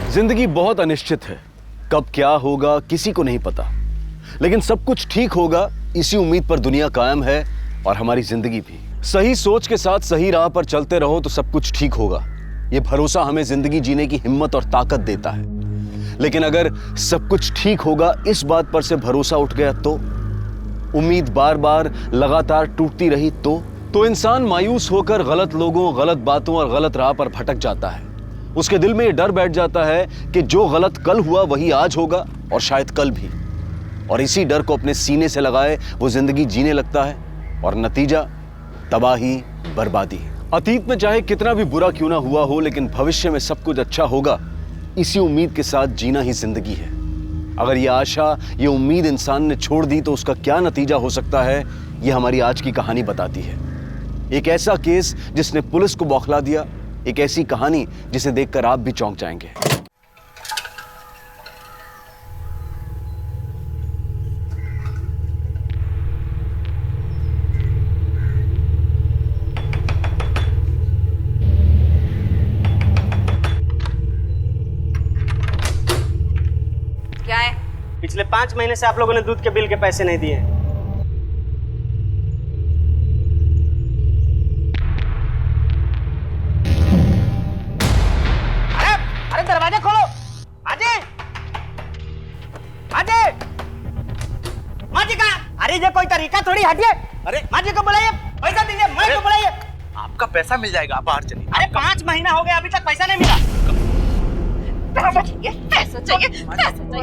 जिंदगी बहुत अनिश्चित है, कब क्या होगा किसी को नहीं पता, लेकिन सब कुछ ठीक होगा इसी उम्मीद पर दुनिया कायम है और हमारी जिंदगी भी। सही सोच के साथ सही राह पर चलते रहो तो सब कुछ ठीक होगा। ये भरोसा हमें जिंदगी जीने की हिम्मत और ताकत देता है। लेकिन अगर सब कुछ ठीक होगा इस बात पर से भरोसा उठ गया तो, उम्मीद बार बार लगातार टूटती रही तो इंसान मायूस होकर गलत लोगों, गलत बातों और गलत राह पर भटक जाता है। उसके दिल में ये डर बैठ जाता है कि जो गलत कल हुआ वही आज होगा और शायद कल भी। और इसी डर को अपने सीने से लगाए वो जिंदगी जीने लगता है और नतीजा तबाही, बर्बादी। अतीत में चाहे कितना भी बुरा क्यों ना हुआ हो, लेकिन भविष्य में सब कुछ अच्छा होगा इसी उम्मीद के साथ जीना ही जिंदगी है। अगर ये आशा, ये उम्मीद इंसान ने छोड़ दी तो उसका क्या नतीजा हो सकता है, ये हमारी आज की कहानी बताती है। एक ऐसा केस जिसने पुलिस को बौखला दिया, एक ऐसी कहानी जिसे देखकर आप भी चौंक जाएंगे। क्या है? पिछले 5 महीने से आप लोगों ने दूध के बिल के पैसे नहीं दिए। अरे दरवाजा खोलो। अजय, अजय, माँ जी कहाँ? अरे ये कोई तरीका थोड़ी, हटिए। अरे माँ जी को बुलाइए, पैसा दीजिए। माँ को बुलाइए। आपका पैसा मिल जाएगा, आप बाहर चलिए। अरे 5 महीना हो गया, अभी तक पैसा नहीं मिला। पैसा चाहिए, पैसा चाहिए, पैसा चाहिए।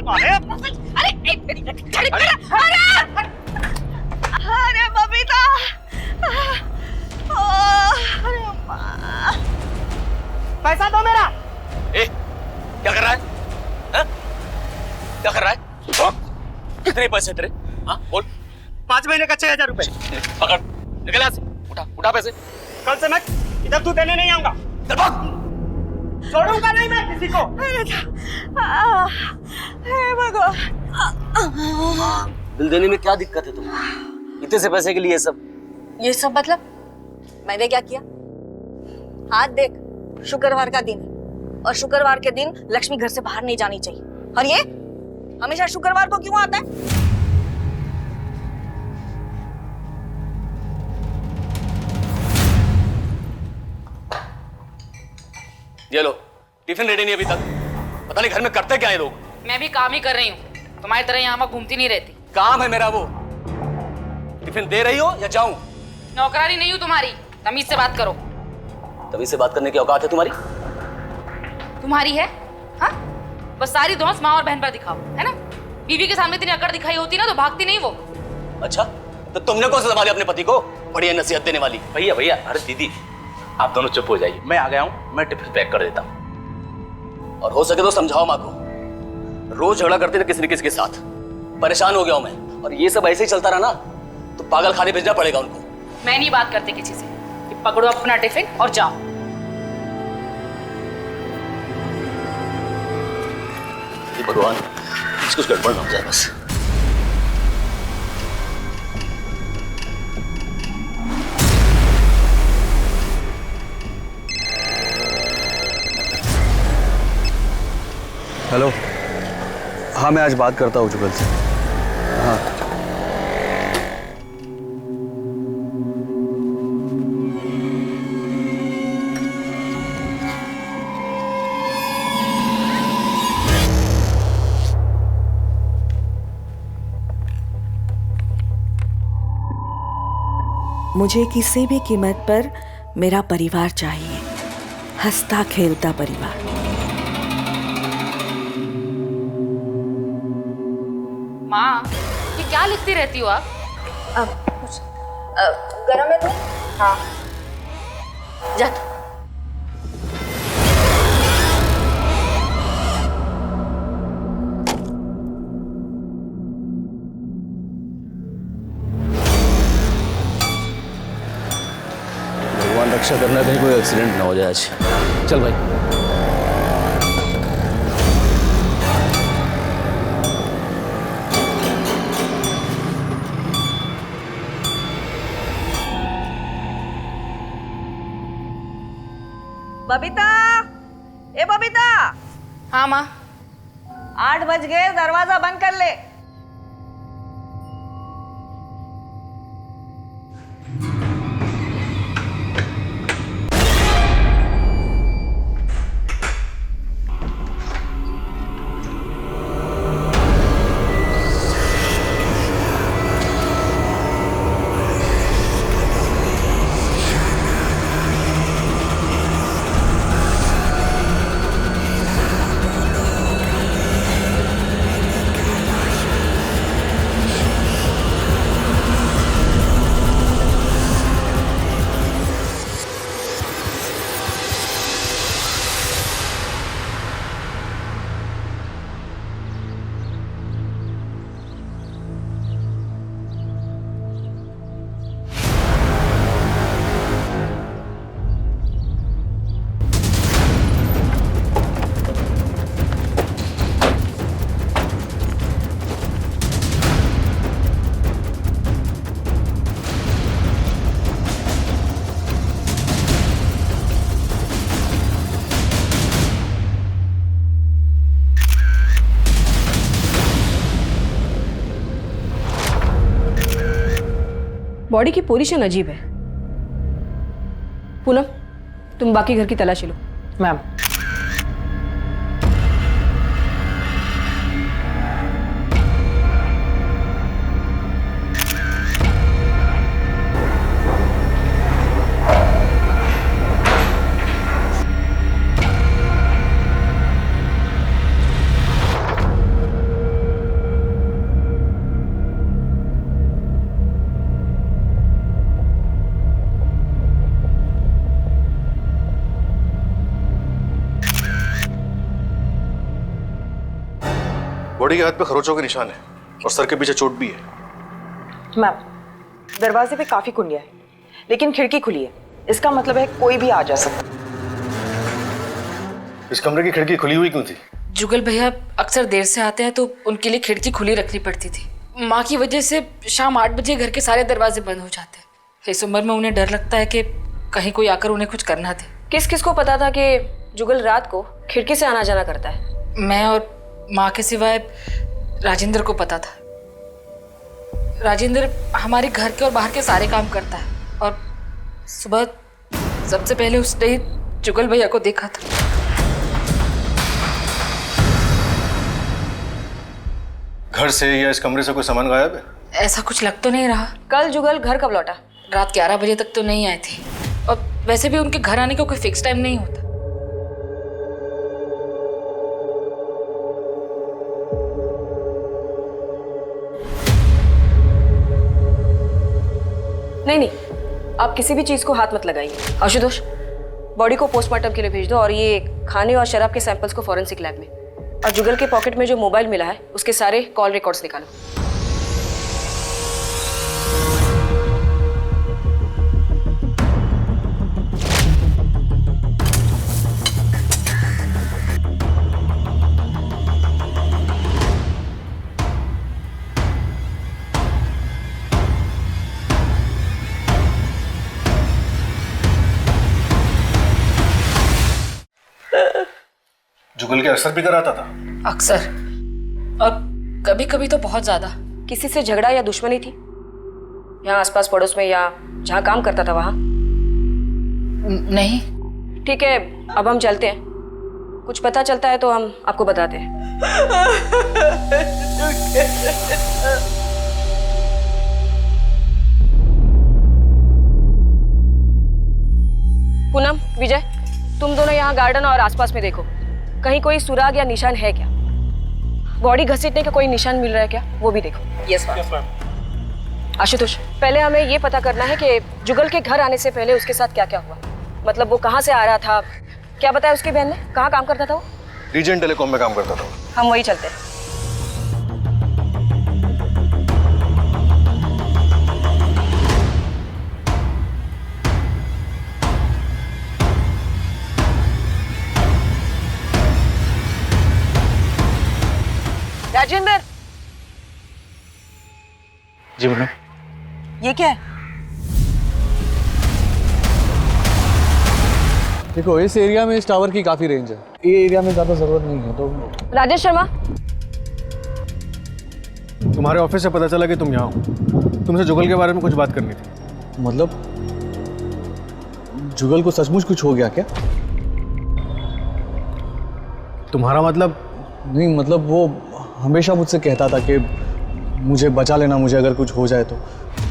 अरे एक मिनट, अरे बबीता, अरे माँ, पैसा दो मेरा। ए, क्या कर रहा है? हाँ? क्या कर रहा है? कितने पैसे तेरे? हाँ, बोल। 5 महीने का 6000 रुपए। पकड़, निकल यहाँ से। उठा पैसे। कल से मैं इधर दूध देने नहीं आऊंगा। चल भाग। छोड़ूंगा नहीं मैं किसी को। हे भगवान। बिल देने में क्या दिक्कत है तुम्हें? इतने से पैसे के लिए ये सब मतलब? मैंने क्या किया? हाथ देख, शुक्रवार का दिन है और शुक्रवार के दिन लक्ष्मी घर से बाहर नहीं जानी चाहिए। और ये हमेशा शुक्रवार को क्यों आता है? ये लो, टिफिन रेडी नहीं अभी तक। पता नहीं घर में करते क्या है लोग। मैं भी काम ही कर रही हूँ, तुम्हारी तरह यहाँ घूमती नहीं रहती। काम है मेरा वो। टिफिन दे रही हो या जाऊं? नौकरानी नहीं हूँ तुम्हारी, तमीज से बात करो। तभी से बात करने की औकात है तुम्हारी? तुम्हारी है? हाँ, बस सारी धौंस माँ और बहन पर दिखाओ, है ना? बीवी के सामने इतनी अकड़ दिखाई होती ना तो भागती नहीं वो। अच्छा, तो तुमने कौन सा संभाला अपने पति को? बढ़िया नसीहत देने वाली। भैया भैया, अरे दीदी आप दोनों चुप हो जाइए, मैं आ गया हूँ, मैं टिफिन पैक कर देता हूँ। और हो सके तो समझाओ माँ को। रोज झगड़ा करते थे किसी न किसी के साथ, परेशान हो गया हूँ मैं। और ये सब ऐसे ही चलता रहा ना तो पागल खाने भेजना पड़ेगा उनको। मैं नहीं बात करती किसी से कि पकड़ो अपना टिफिन और जाओ। भगवान, कुछ गड़बड़ ना हो जाए बस। हेलो, हाँ मैं आज बात करता हूँ जुगल से। हाँ मुझे किसी भी कीमत पर मेरा परिवार चाहिए, हंसता खेलता परिवार। माँ, ये क्या लिखती रहती हो आप? गरम है दूध? हाँ। जा। रक्षा करना, कहीं कोई एक्सीडेंट ना हो जाए आज। चल भाई। बबीता, ए बबीता, हाँ माँ। 8 बज गए, दरवाजा बंद कर ले। बॉडी की पोजीशन अजीब है। पूनम, तुम बाकी घर की तलाशी लो। मैम। बॉडी के हाथ पे खरोचों के निशान है और सर के पीछे चोट भी है। मैम, दरवाजे पे काफी कुंडियां है, लेकिन खिड़की खुली है। इसका मतलब है कोई भी आ जा सकता। इस कमरे की खिड़की खुली हुई क्यों थी? जुगल भैया अक्सर देर से आते हैं तो उनके लिए खिड़की खुली रखनी पड़ती थी। माँ की वजह से शाम 8 बजे घर के सारे दरवाजे बंद हो जाते हैं। इस उम्र में उन्हें डर लगता है कि कहीं कोई आकर उन्हें कुछ करना दे। किस किस को पता था कि जुगल रात को खिड़की से आना जाना करता है? मैं और माँ के सिवाय राजेंद्र को पता था। राजेंद्र हमारे घर के और बाहर के सारे काम करता है और सुबह सबसे पहले उसने ही जुगल भैया को देखा था। घर से या इस कमरे से कोई सामान गायब है? ऐसा कुछ लग तो नहीं रहा। कल जुगल घर कब लौटा? रात 11 बजे तक तो नहीं आई थी और वैसे भी उनके घर आने का कोई फिक्स टाइम नहीं होता। नहीं, आप किसी भी चीज को हाथ मत लगाइए। आशुतोष, बॉडी को पोस्टमार्टम के लिए भेज दो और ये खाने और शराब के सैंपल्स को फॉरेंसिक लैब में। और जुगल के पॉकेट में जो मोबाइल मिला है उसके सारे कॉल रिकॉर्ड्स निकालो। जुगल के अक्सर भी कराता था? अक्सर, और कभी कभी तो बहुत ज्यादा। किसी से झगड़ा या दुश्मनी थी यहाँ आसपास पड़ोस में या जहाँ काम करता था वहाँ? नहीं। ठीक है, अब हम चलते हैं। कुछ पता चलता है तो हम आपको बताते हैं। पूनम, विजय, तुम दोनों यहाँ गार्डन और आसपास में देखो, कहीं कोई सुराग या निशान है क्या? बॉडी घसीटने का कोई निशान मिल रहा है क्या, वो भी देखो। Yes ma'am. आशुतोष, पहले हमें ये पता करना है कि जुगल के घर आने से पहले उसके साथ क्या क्या हुआ। मतलब वो कहाँ से आ रहा था, क्या बताया उसकी बहन ने, कहाँ काम करता था वो? रीजन टेलीकॉम में काम करता था। हम वही चलते हैं। विजेंद्र, जी मैडम। ये क्या है? देखो इस एरिया में इस टावर की काफी रेंज है, ये एरिया में ज्यादा जरूरत नहीं है। तो राजेश शर्मा, तुम्हारे ऑफिस से पता चला कि तुम यहाँ हो। तुमसे जुगल के बारे में कुछ बात करनी थी। मतलब जुगल को सचमुच कुछ हो गया क्या? तुम्हारा मतलब? नहीं मतलब वो हमेशा मुझसे कहता था कि मुझे बचा लेना, मुझे अगर कुछ हो जाए तो।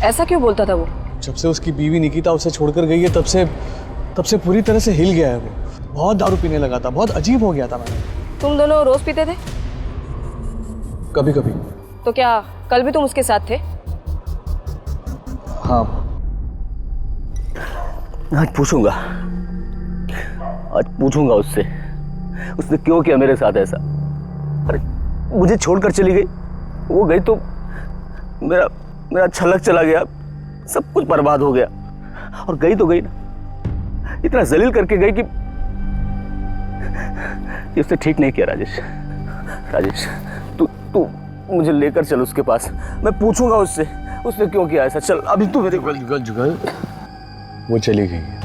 ऐसा क्यों बोलता था वो? जब से उसकी बीवी निकिता उसे छोड़कर गई है तब से पूरी तरह से हिल गया है वो। बहुत दारू पीने लगा था, बहुत अजीब हो गया था। मैंने तुम दोनों रोज पीते थे? कभी कभी। तो क्या कल भी तुम उसके साथ थे? हाँ। आज पूछूंगा उससे, उसने क्यों किया मेरे साथ ऐसा। अरे मुझे छोड़कर चली गई, वो गई तो मेरा छलक चला गया, सब कुछ बर्बाद हो गया। और गई तो गई ना, इतना जलील करके गई कि उसने ठीक नहीं किया। राजेश तू मुझे लेकर चल उसके पास, मैं पूछूंगा उससे उसने क्यों किया ऐसा। चल अभी तू मेरे जुगल वो चली गई है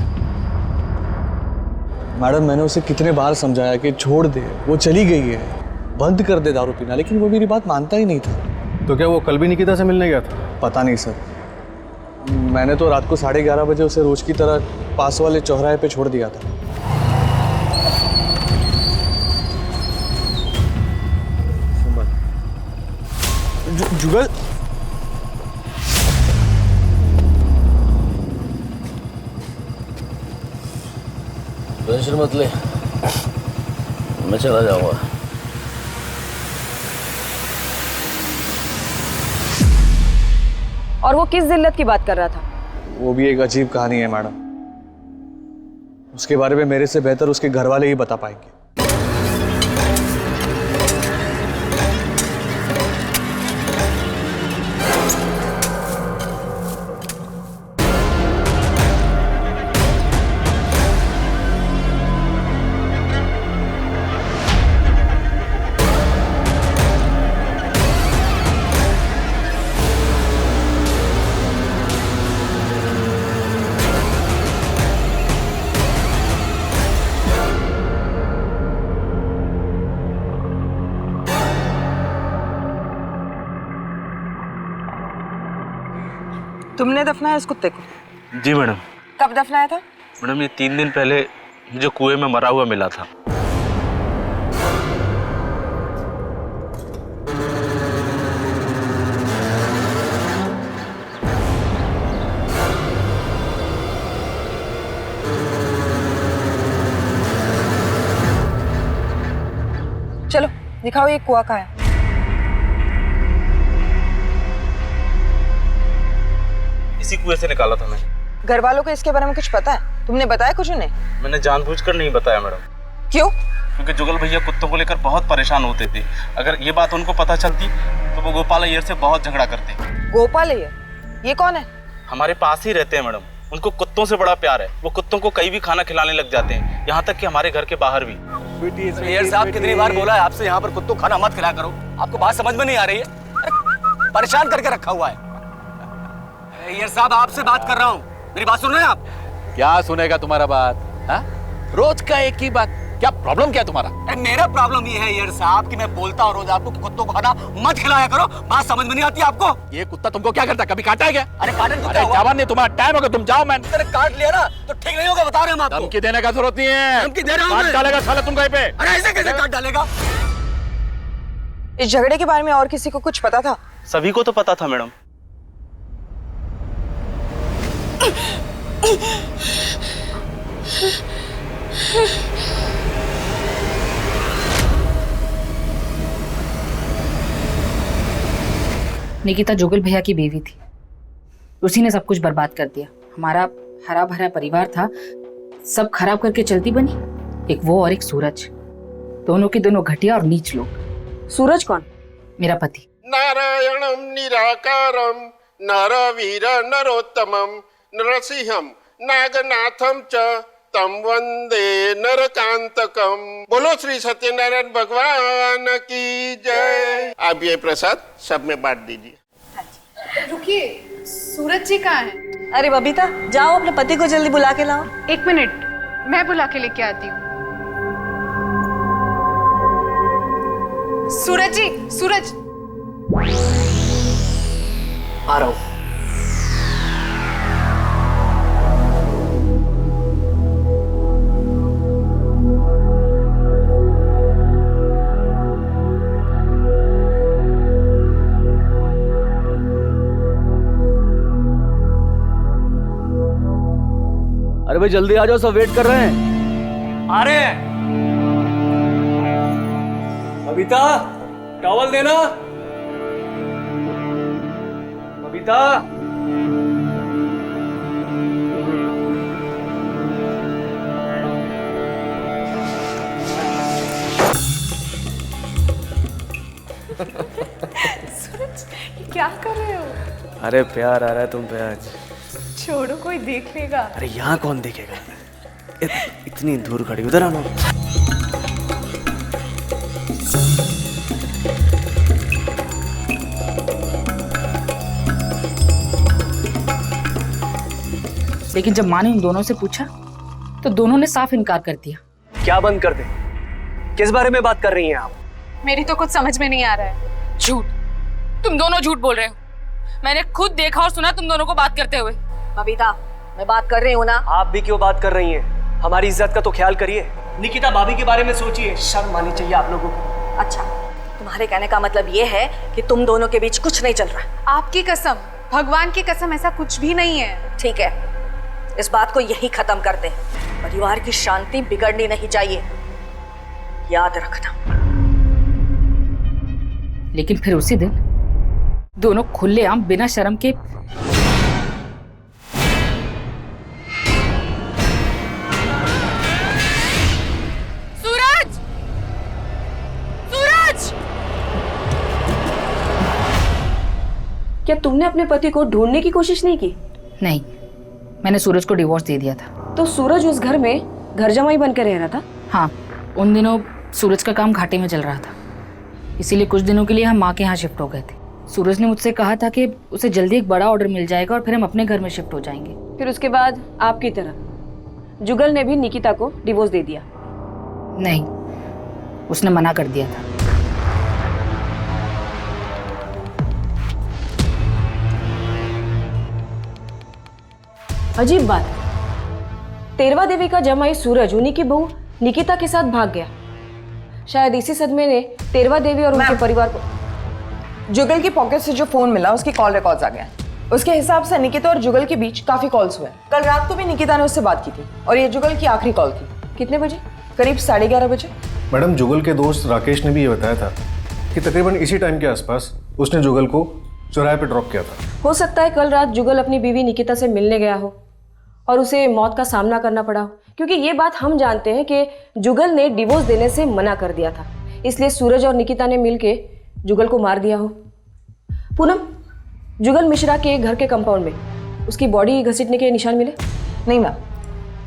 मैडम। मैंने उसे कितने बार समझाया कि छोड़ दे, वो चली गई है, बंद कर दे दारू पीना, लेकिन वो मेरी बात मानता ही नहीं था। तो क्या वो कल भी निकिता से मिलने गया था? पता नहीं सर, मैंने तो रात को 11:30 बजे उसे रोज की तरह पास वाले चौराहे पे छोड़ दिया था। जुगल टेंशन मत ले, मैं चला जाऊंगा। और वो किस जिल्लत की बात कर रहा था? वो भी एक अजीब कहानी है मैडम, उसके बारे में मेरे से बेहतर उसके घर वाले ही बता पाएंगे। तुमने दफनाया इस कुत्ते को? जी मैडम। कब दफनाया था? मैडम ये 3 दिन पहले मुझे कुएं में मरा हुआ मिला था। चलो दिखाओ ये कुआं कहाँ है। इसी कुएं से निकाला था मैंने। घर वालों को इसके बारे में कुछ पता है? तुमने बताया कुछ उन्हें? मैंने जानबूझकर नहीं बताया मैडम। क्यों? क्योंकि जुगल भैया कुत्तों को लेकर बहुत परेशान होते थे। अगर ये बात उनको पता चलती तो वो गोपाल अय्यर से बहुत झगड़ा करते। गोपाल अय्यर? ये कौन है? हमारे पास ही रहते हैं मैडम। उनको कुत्तों से बड़ा प्यार है, वो कुत्तों को कहीं भी खाना खिलाने लग जाते हैं, यहाँ तक कि हमारे घर के बाहर भी। अय्यर साहब कितनी बार बोला है आपसे यहाँ पर कुत्तों को खाना मत खिलाया करो, आपको बात समझ में नहीं आ रही है? अरे परेशान करके रखा हुआ है। अय्यर साहब आपसे बात कर रहा हूँ, मेरी बात सुन रहे हैं आप? क्या सुनेगा तुम्हारा बात? हा? रोज का एक ही बात, क्या प्रॉब्लम क्या है तुम्हारा? मेरा प्रॉब्लम ये है अय्यर साहब कि मैं बोलता हूँ रोज आपको कि कुत्तों को खाना मत खिलाया करो, बात समझ में नहीं आती आपको? ये कुत्ता तुमको क्या करता, कभी काटा है क्या? अरे काटन को अरे क्या हुआ? जवान नहीं, तुम्हारा टाइम होगा, तुम जाओ। मैं अरे काट लिया ना तो ठीक नहीं होगा, बता रहे हम आपको। धमकी देने का जरूरत नहीं है। धमकी दे रहा हूं काट मैं। डालेगा साला तुम कहीं पे। अरे ऐसे कैसे काट डालेगा? इस झगड़े के बारे में और किसी को कुछ पता था? सभी को तो पता था मैडम। निकिता जुगल भैया की बीवी थी, उसी ने सब कुछ बर्बाद कर दिया। हमारा हरा भरा परिवार था, सब खराब करके चलती बनी। एक वो और एक सूरज, दोनों की दोनों घटिया और नीच लोग। सूरज कौन? मेरा पति। नारायणं निराकारं नरवीर नरोत्तमं नरसिंहं नागनाथं च तम वंदे नरकांतकम। बोलो श्री सत्यनारायण भगवान की जय। आप ये प्रसाद सब में बांट दीजिए। रुकिए, सूरज जी कहाँ हैं? अरे बबीता, जाओ अपने पति को जल्दी बुला के लाओ। 1 मिनट, मैं बुला के लेके आती हूँ। सूरज जी, सूरज। आ रहा हूँ। अरे भाई जल्दी आ जाओ, सब वेट कर रहे हैं। आ रहे हैं। बबीता, टॉवल देना। बबीता। सूरज, क्या कर रहे हो? अरे प्यार आ रहा है तुम पे आज। छोड़ो, कोई देख लेगा। अरे यहाँ कौन देखेगा? इतनी दूर खड़ी, उधर आना। लेकिन जब माँ ने उन दोनों से पूछा तो दोनों ने साफ इनकार कर दिया। क्या बंद कर दे? किस बारे में बात कर रही हैं आप? मेरी तो कुछ समझ में नहीं आ रहा है। झूठ, तुम दोनों झूठ बोल रहे हो। मैंने खुद देखा और सुना तुम दोनों को बात करते हुए। बबीता, मैं बात कर रही हूँ ना। आप भी क्यों बात कर रही हैं? हमारी इज्जत का तो ख्याल करिए। निकिता भाभी के बारे में सोचिए, शर्म आनी चाहिए आप लोगों को। अच्छा, तुम्हारे कहने का मतलब ये है कि तुम दोनों के बीच कुछ नहीं चल रहा। आपकी कसम, भगवान की कसम, ऐसा कुछ भी नहीं है। ठीक है, इस बात को यही खत्म कर दे। परिवार की शांति बिगड़नी नहीं चाहिए, याद रखना। लेकिन फिर उसी दिन दोनों खुलेआम बिना शर्म के सूरज! सूरज! क्या तुमने अपने पति को ढूंढने की कोशिश नहीं की? नहीं, मैंने सूरज को डिवोर्स दे दिया था। तो सूरज उस घर में घर जमाई बनकर रह रहा था? हाँ, उन दिनों सूरज का काम घाटे में चल रहा था, इसीलिए कुछ दिनों के लिए हम माँ के यहाँ शिफ्ट हो गए थे। सूरज ने मुझसे कहा था कि उसे जल्दी एक बड़ा ऑर्डर मिल जाएगा और फिर हम अपने घर में शिफ्ट हो जाएंगे। फिर उसके बाद आपकी तरह जुगल ने भी निकिता को डिवोर्स दे दिया? नहीं, उसने मना कर दिया था। अजीब बात है, तेरवा देवी का जमाई सूरज उन्हीं की बहू निकिता के साथ भाग गया। शायद इसी सदमे ने तेरवा देवी और उनके परिवार को। जुगल की पॉकेट से जो फोन मिला उसकी कॉल रिकॉर्ड्स आ गए। उसके हिसाब से निकिता और जुगल के बीच काफी कॉल्स हुए। कल रात को भी निकिता ने उससे बात की थी और ये जुगल की आखिरी कॉल थी। कितने बजे? करीब 11:30 बजे। मैडम, जुगल के दोस्त राकेश ने भी ये बताया था कि तकरीबन इसी टाइम के आसपास उसने जुगल को चौराहे पे ड्रॉप किया था। हो सकता है कल रात जुगल अपनी बीवी निकिता से मिलने गया हो और उसे मौत का सामना करना पड़ा हो, क्योंकि ये बात हम जानते हैं कि जुगल ने डिवोर्स देने से मना कर दिया था, इसलिए सूरज और निकिता ने मिलके जुगल को मार दिया हो। पूनम, जुगल मिश्रा के घर के कंपाउंड में उसकी बॉडी घसीटने के निशान मिले? नहीं मैम,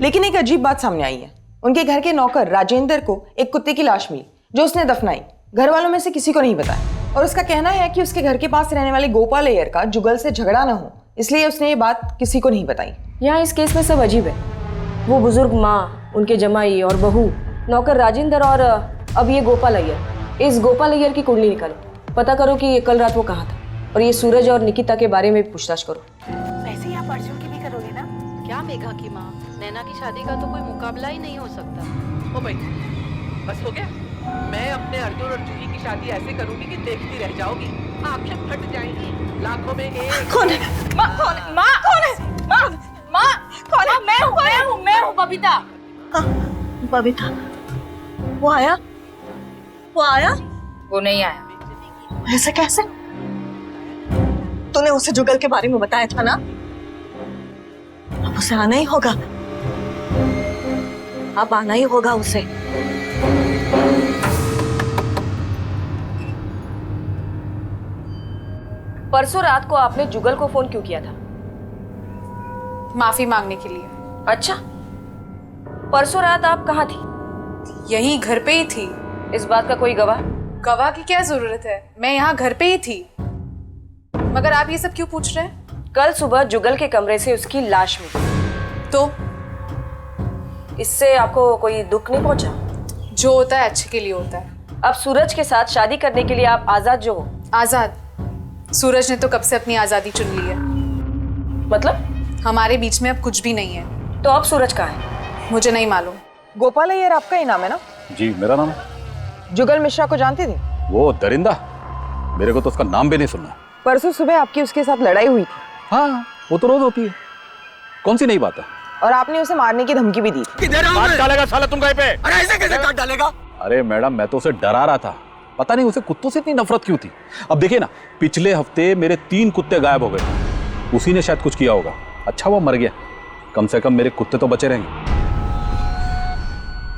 लेकिन एक अजीब बात सामने आई है। उनके घर के नौकर राजेंद्र को एक कुत्ते की लाश मिली जो उसने दफनाई। घर वालों में से किसी को नहीं बताया और उसका कहना है कि उसके घर के पास रहने वाले गोपाल अय्यर का जुगल से झगड़ा ना हो, इसलिए उसने ये बात किसी को नहीं बताई। यहाँ इस केस में सब अजीब है। वो बुजुर्ग माँ, उनके जमाई और बहू, नौकर राजेंद्र और अब ये गोपाल अय्यर। इस गोपाल अय्यर की कुंडली निकालो, पता करो कि ये कल रात वो कहाँ था, और ये सूरज और निकिता के बारे में भी पूछताछ करो। वैसे ही आप अर्जुन की भी करोगे ना? क्या मेघा की माँ, नैना की शादी का तो कोई मुकाबला ही नहीं हो सकता। ओ भाई, बस हो गया। मैं अपने अर्जुन और जूही की शादी ऐसे करूंगी कि देखती रह जाओगी, आंखें फट जाएंगी, लाखों में एक। कौन है? माँ कौन है? माँ कौन है? माँ, माँ कौन है? मैं हूँ बबीता। बबीता, वो आया? वो नहीं आया। ऐसे कैसे? तूने उसे जुगल के बारे में बताया था ना? अब उसे आना ही होगा, अब आना ही होगा उसे। परसों रात को आपने जुगल को फोन क्यों किया था? माफी मांगने के लिए। अच्छा, परसों रात आप कहाँ थी? यहीं घर पे ही थी। इस बात का कोई गवाह? गवाह की क्या जरूरत है, मैं यहाँ घर पे ही थी। मगर आप ये सब क्यों पूछ रहे हैं? कल सुबह जुगल के कमरे से उसकी लाश मिली। तो इससे आपको कोई दुख नहीं पहुंचा? जो होता है अच्छे के लिए होता है। अब सूरज के साथ शादी करने के लिए आप आजाद जो हो। आजाद? सूरज ने तो कब से अपनी आजादी चुन ली है। मतलब? हमारे बीच में अब कुछ भी नहीं है। तो अब सूरज कहाँ है? मुझे नहीं मालूम। गोपाल अय्यर आपका ही नाम है ना? जी मेरा नाम है। जुगल मिश्रा को जानते थे? वो दरिंदा, मेरे को तो उसका नाम भी नहीं सुनना। परसों सुबह आपकी उसके साथ लड़ाई हुई थी। हाँ, वो तो रोज होती है, कौन सी नई बात है। और आपने उसे मारने की धमकी भी दी थी। काट डालेगा साला तुम कहीं पे। अरे ऐसे कैसे काट डालेगा? अरे मैडम, मैं तो उसे डरा रहा था, पता नहीं उसे कुत्तों से इतनी नफरत क्यों थी। अब देखिए ना, पिछले हफ्ते मेरे 3 कुत्ते गायब हो गए, उसी ने शायद कुछ किया होगा। अच्छा वो मर गया, कम से कम मेरे कुत्ते तो बचे रहेंगे।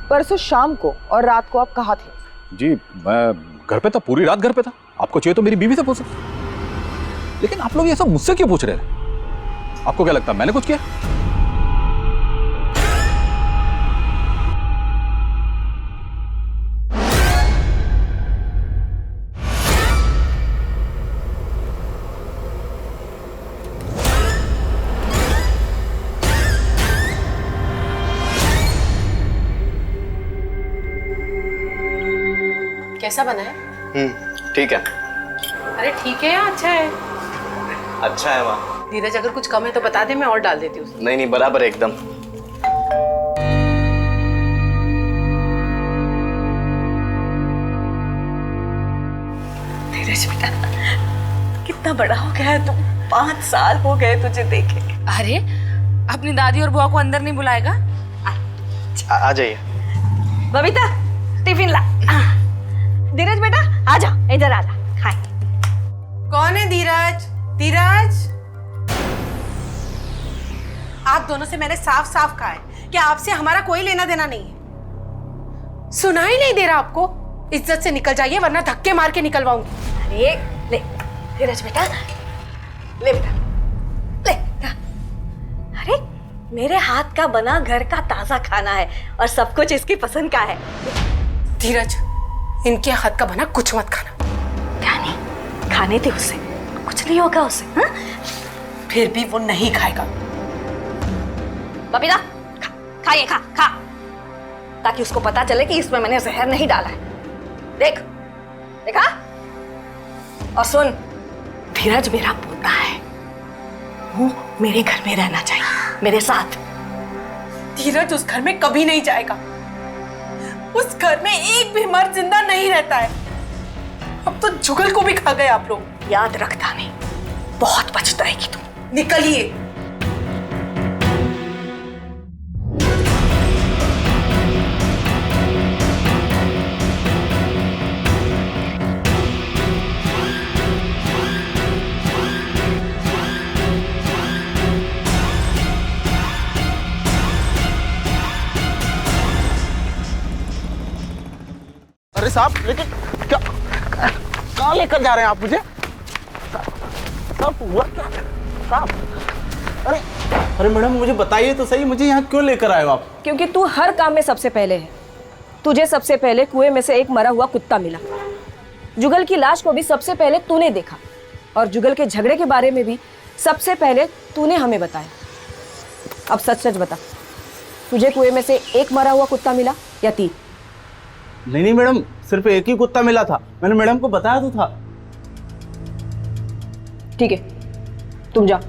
परसों शाम को और रात को आप कहाँ थे? जी मैं घर पे था, पूरी रात घर पे था। आपको चाहिए तो मेरी बीवी से पूछ सकते, लेकिन आप लोग ये सब मुझसे क्यों पूछ रहे हैं? आपको क्या लगता है मैंने कुछ किया? कैसा बना है? ठीक है। अरे ठीक है या अच्छा है? अच्छा है माँ। धीरज अगर कुछ कम है तो बता दे, मैं और डाल देती हूँ। नहीं बराबर है एकदम। धीरज बेटा, कितना बड़ा हो गया है तू। 5 साल हो गए तुझे देखे। अरे अपनी दादी और बुआ को अंदर नहीं बुलाएगा? आ जाइए। बबीता टिफिन ला। धीरज बेटा आजा, इधर आजा, खाए। कौन है धीरज? धीरज, आप दोनों से मैंने साफ साफ कहा है कि आपसे हमारा कोई लेना देना नहीं है। सुनाई नहीं दे रहा आपको? इज्जत से निकल जाइए वरना धक्के मार के निकलवाऊंगी। अरे ले धीरज बेटा, ले बेटा, ले बेटा। अरे मेरे हाथ का बना घर का ताजा खाना है और सब कुछ इसकी पसंद का है। धीरज, इनके हाथ का बना कुछ मत खाना। क्या नहीं खाने थे उसे, कुछ नहीं होगा उसे। हाँ? फिर भी वो नहीं खाएगा। बबीता खाइए, खा खा, ताकि उसको पता चले कि इसमें मैंने जहर नहीं डाला है। देख देखा? और सुन, धीरज मेरा पोता है, वो मेरे घर में रहना चाहिए, मेरे साथ। धीरज उस घर में कभी नहीं जाएगा। उस घर में एक भी मर्द जिंदा नहीं रहता है। अब तो जुगल को भी खा गए आप लोग। याद रखता नहीं, बहुत पछताएगी तू। निकलिए। अरे साहब, लेकिन क्या कहाँ लेकर जा रहे हैं आप मुझे? साहब हुआ क्या? साहब, अरे मैडम मुझे बताइए तो सही, मुझे यहाँ क्यों लेकर आए हो आप? क्योंकि तू हर काम में सबसे पहले है। तुझे सबसे पहले कुएं में से एक मरा हुआ कुत्ता मिला, जुगल की लाश को भी सबसे पहले तूने देखा, और जुगल के झगड़े के बारे में भी सबसे पहले तूने हमें बताया। अब सच सच बता, तुझे कुएं में से एक मरा हुआ कुत्ता मिला या 3? नहीं मैडम, सिर्फ एक ही कुत्ता मिला था, मैंने मैडम को बताया तो था। ठीक है, तुम जाओ।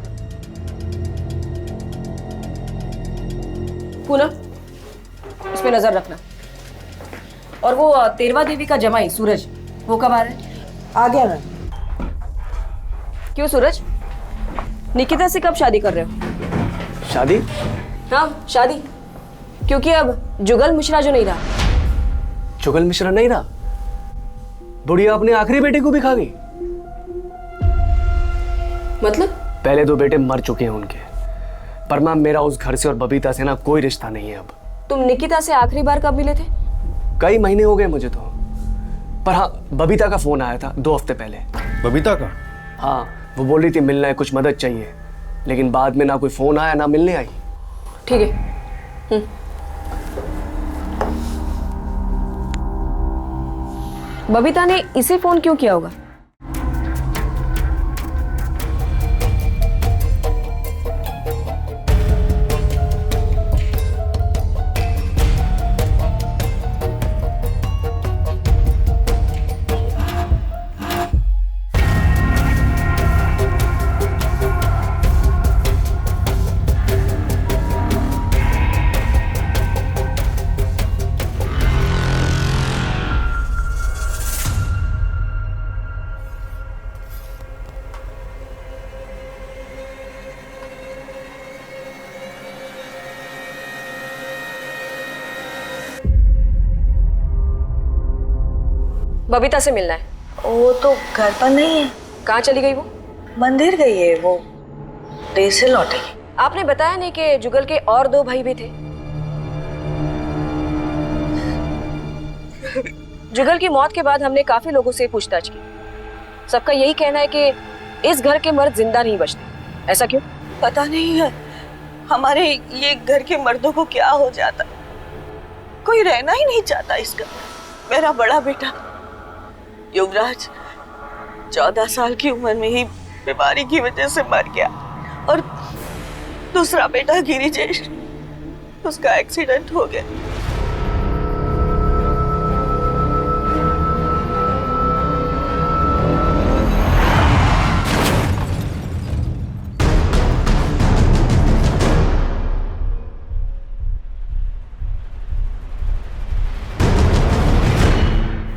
पूनम, इस पे नजर रखना। और वो तेरवा देवी का जमाई सूरज, वो कब आ रहा है? आ गया मैं। क्यों सूरज, निकिता से कब शादी कर रहे हो? शादी? हाँ शादी, क्योंकि अब जुगल मिश्रा जो नहीं रहा। जुगल मिश्रा नहीं रहा? बुढ़िया अपने आखिरी बेटे को भी खा गई। मतलब? पहले 2 बेटे मर चुके हैं उनके, पर मैम मेरा उस घर से और बबीता से ना कोई रिश्ता नहीं है अब। तुम निकिता से आखिरी बार कब मिले थे? कई महीने हो गए मुझे तो, पर हाँ बबीता का फोन आया था 2 हफ्ते पहले। बबीता का? हाँ, वो बोल रही थी मिलना है, कुछ मदद चाहिए, लेकिन बाद में ना कोई फोन आया ना मिलने आई। ठीक है। बबीता ने इसे फोन क्यों किया होगा? बबीता से मिलना है। वो तो घर पर नहीं है। कहाँ चली गई वो? मंदिर गई है वो, देर से लौटेगी। आपने बताया नहीं कि जुगल के और 2 भाई भी थे? जुगल की मौत के बाद हमने काफी लोगों से पूछताछ की। सबका यही कहना है कि इस घर के मर्द जिंदा नहीं बचते। ऐसा क्यों? पता नहीं है, हमारे ये घर के मर्दों को क्या हो जाता, कोई रहना ही नहीं चाहता इस घर में। मेरा बड़ा बेटा युवराज 14 साल की उम्र में ही बीमारी की वजह से मर गया, और दूसरा बेटा गिरिजेश, उसका एक्सीडेंट हो गया।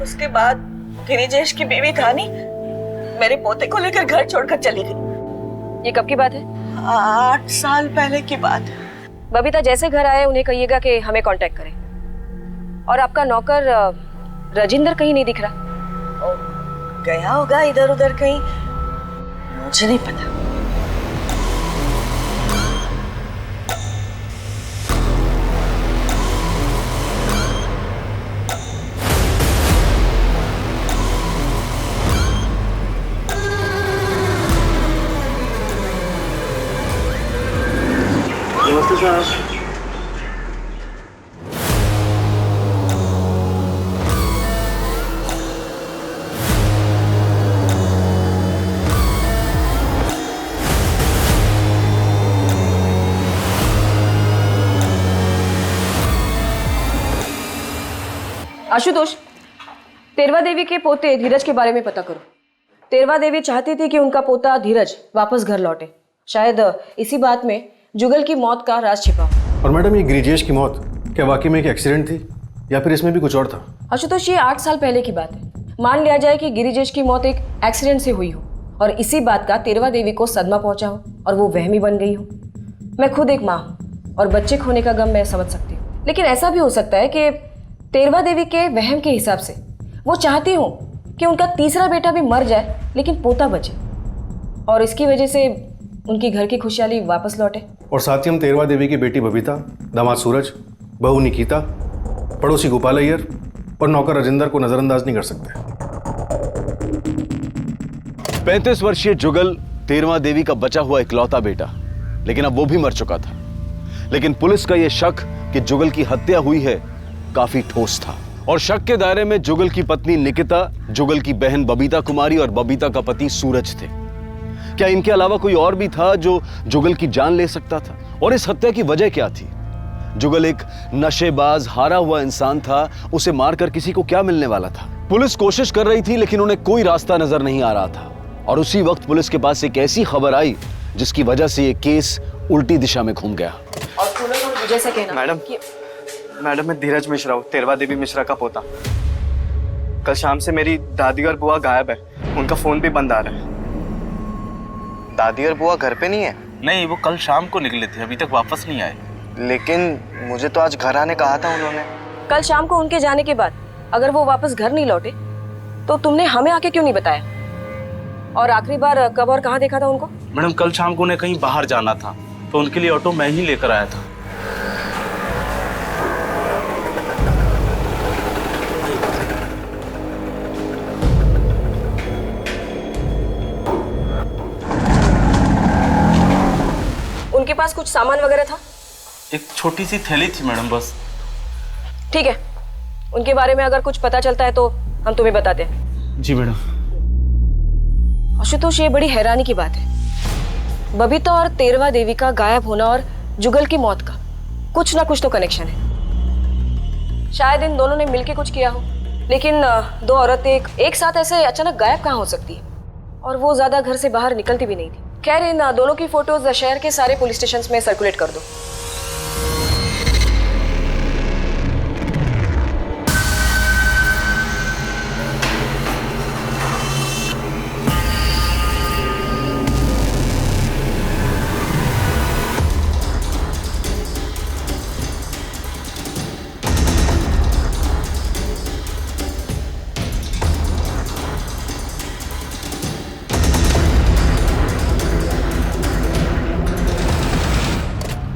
उसके बाद गिरिजेश की बीवी धानी मेरे पोते को लेकर घर छोड़कर चली गई। ये कब की बात है? 8 साल पहले की बात है। बबीता जैसे घर आए उन्हें कहिएगा कि हमें कांटेक्ट करें। और आपका नौकर राजेंद्र कहीं नहीं दिख रहा। गया होगा इधर उधर कहीं, मुझे नहीं पता। नमस्ते साहब। आशुतोष, तेरवा देवी के पोते धीरज के बारे में पता करो। तेरवा देवी चाहती थी कि उनका पोता धीरज वापस घर लौटे। शायद इसी बात में जुगल की मौत का राज छिपा हो। और मैडम, ये गिरिजेश की मौत क्या वाकई में एक एक्सीडेंट थी या फिर इसमें भी कुछ और था? आशुतोष, ये 8 साल पहले की बात है। मान लिया जाए कि गिरिजेश की मौत एक एक्सीडेंट से हुई हो और इसी बात का तेरवा देवी को सदमा पहुंचा हो और वो वहमी बन गई हो। मैं खुद एक माँ हूँ और बच्चे खोने का गम मैं समझ सकती हूँ, लेकिन ऐसा भी हो सकता है कि तेरवा देवी के वहम के हिसाब से वो चाहती हो कि उनका तीसरा बेटा भी मर जाए लेकिन पोता बचे, और इसकी वजह से उनकी घर की खुशहाली वापस लौटे। और साथ ही हम तेरवा देवी की बेटी बबीता, दामाद सूरज, बहू निकिता, पड़ोसी गोपाल अय्यर और नौकर राजेंद्र को नजरअंदाज नहीं कर सकते। 35 वर्षीय जुगल तेरवा देवी का बचा हुआ इकलौता बेटा, लेकिन अब वो भी मर चुका था। लेकिन पुलिस का यह शक कि जुगल की हत्या हुई है काफी ठोस था, और शक के दायरे में जुगल की पत्नी निकिता, जुगल की बहन बबीता कुमारी और बबीता का पति सूरज थे। क्या इनके अलावा कोई और भी था जो जुगल की जान ले सकता था? और इस हत्या की वजह क्या थी? जुगल एक नशेबाज, हारा हुआ इंसान था, उसे मारकर किसी को क्या मिलने वाला था? पुलिस कोशिश कर रही थी लेकिन उन्हें कोई रास्ता नजर नहीं आ रहा था, और उसी वक्त पुलिस के पास एक ऐसी खबर आई जिसकी वजह से ये केस उल्टी दिशा में घूम गया। और जैसा कहना मैडम, मैं धीरज मिश्रा हूँ, तेरवा देवी मिश्रा का पोता। कल शाम से मेरी दादी और बुआ गायब है, उनका फोन भी बंद आ रहा है। दादी और बुआ घर पे नहीं है? नहीं, वो कल शाम को निकले थे, अभी तक वापस नहीं आए। लेकिन मुझे तो आज घर आने कहा था उन्होंने। कल शाम को उनके जाने के बाद अगर वो वापस घर नहीं लौटे तो तुमने हमें आके क्यों नहीं बताया? और आखिरी बार कब और कहाँ देखा था उनको? मैडम, कल शाम को उन्हें कहीं बाहर जाना था तो उनके लिए ऑटो मैं ही लेकर आया था। उनके पास कुछ सामान वगैरह था? एक छोटी सी थैली थी मैडम, बस। ठीक है, उनके बारे में अगर कुछ पता चलता है तो हम तुम्हें बताते हैं। जी मैडम। आशुतोष, ये बड़ी हैरानी की बात है। बबीता और तेरवा देवी का गायब होना और जुगल की मौत का कुछ ना कुछ तो कनेक्शन है। शायद इन दोनों ने मिलकर कुछ किया हो, लेकिन दो औरतें एक साथ ऐसे अचानक गायब कहाँ हो सकती है? और वो ज्यादा घर से बाहर निकलती भी नहीं थी। खैर, इन दोनों की फोटोज शहर के सारे पुलिस स्टेशन में सर्कुलेट कर दो।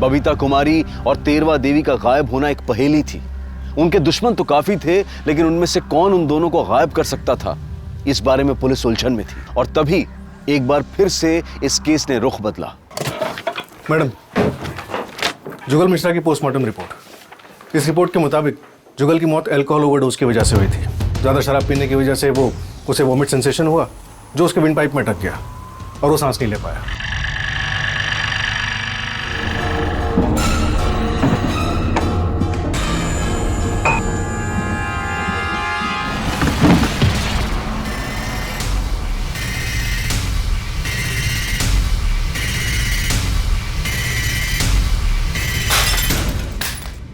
बबीता कुमारी और तेरवा देवी का गायब होना एक पहेली थी। उनके दुश्मन तो काफी थे, लेकिन उनमें से कौन उन दोनों को गायब कर सकता था, इस बारे में पुलिस उलझन में थी। और तभी एक बार फिर से इस केस ने रुख बदला। मैडम, जुगल मिश्रा की पोस्टमार्टम रिपोर्ट। इस रिपोर्ट के मुताबिक जुगल की मौत अल्कोहल ओवरडोज की वजह से हुई थी। ज़्यादा शराब पीने की वजह से उसे वॉमिट सेंसेशन हुआ, जो उसके विंड पाइप में अटक गया और वो सांस नहीं ले पाया।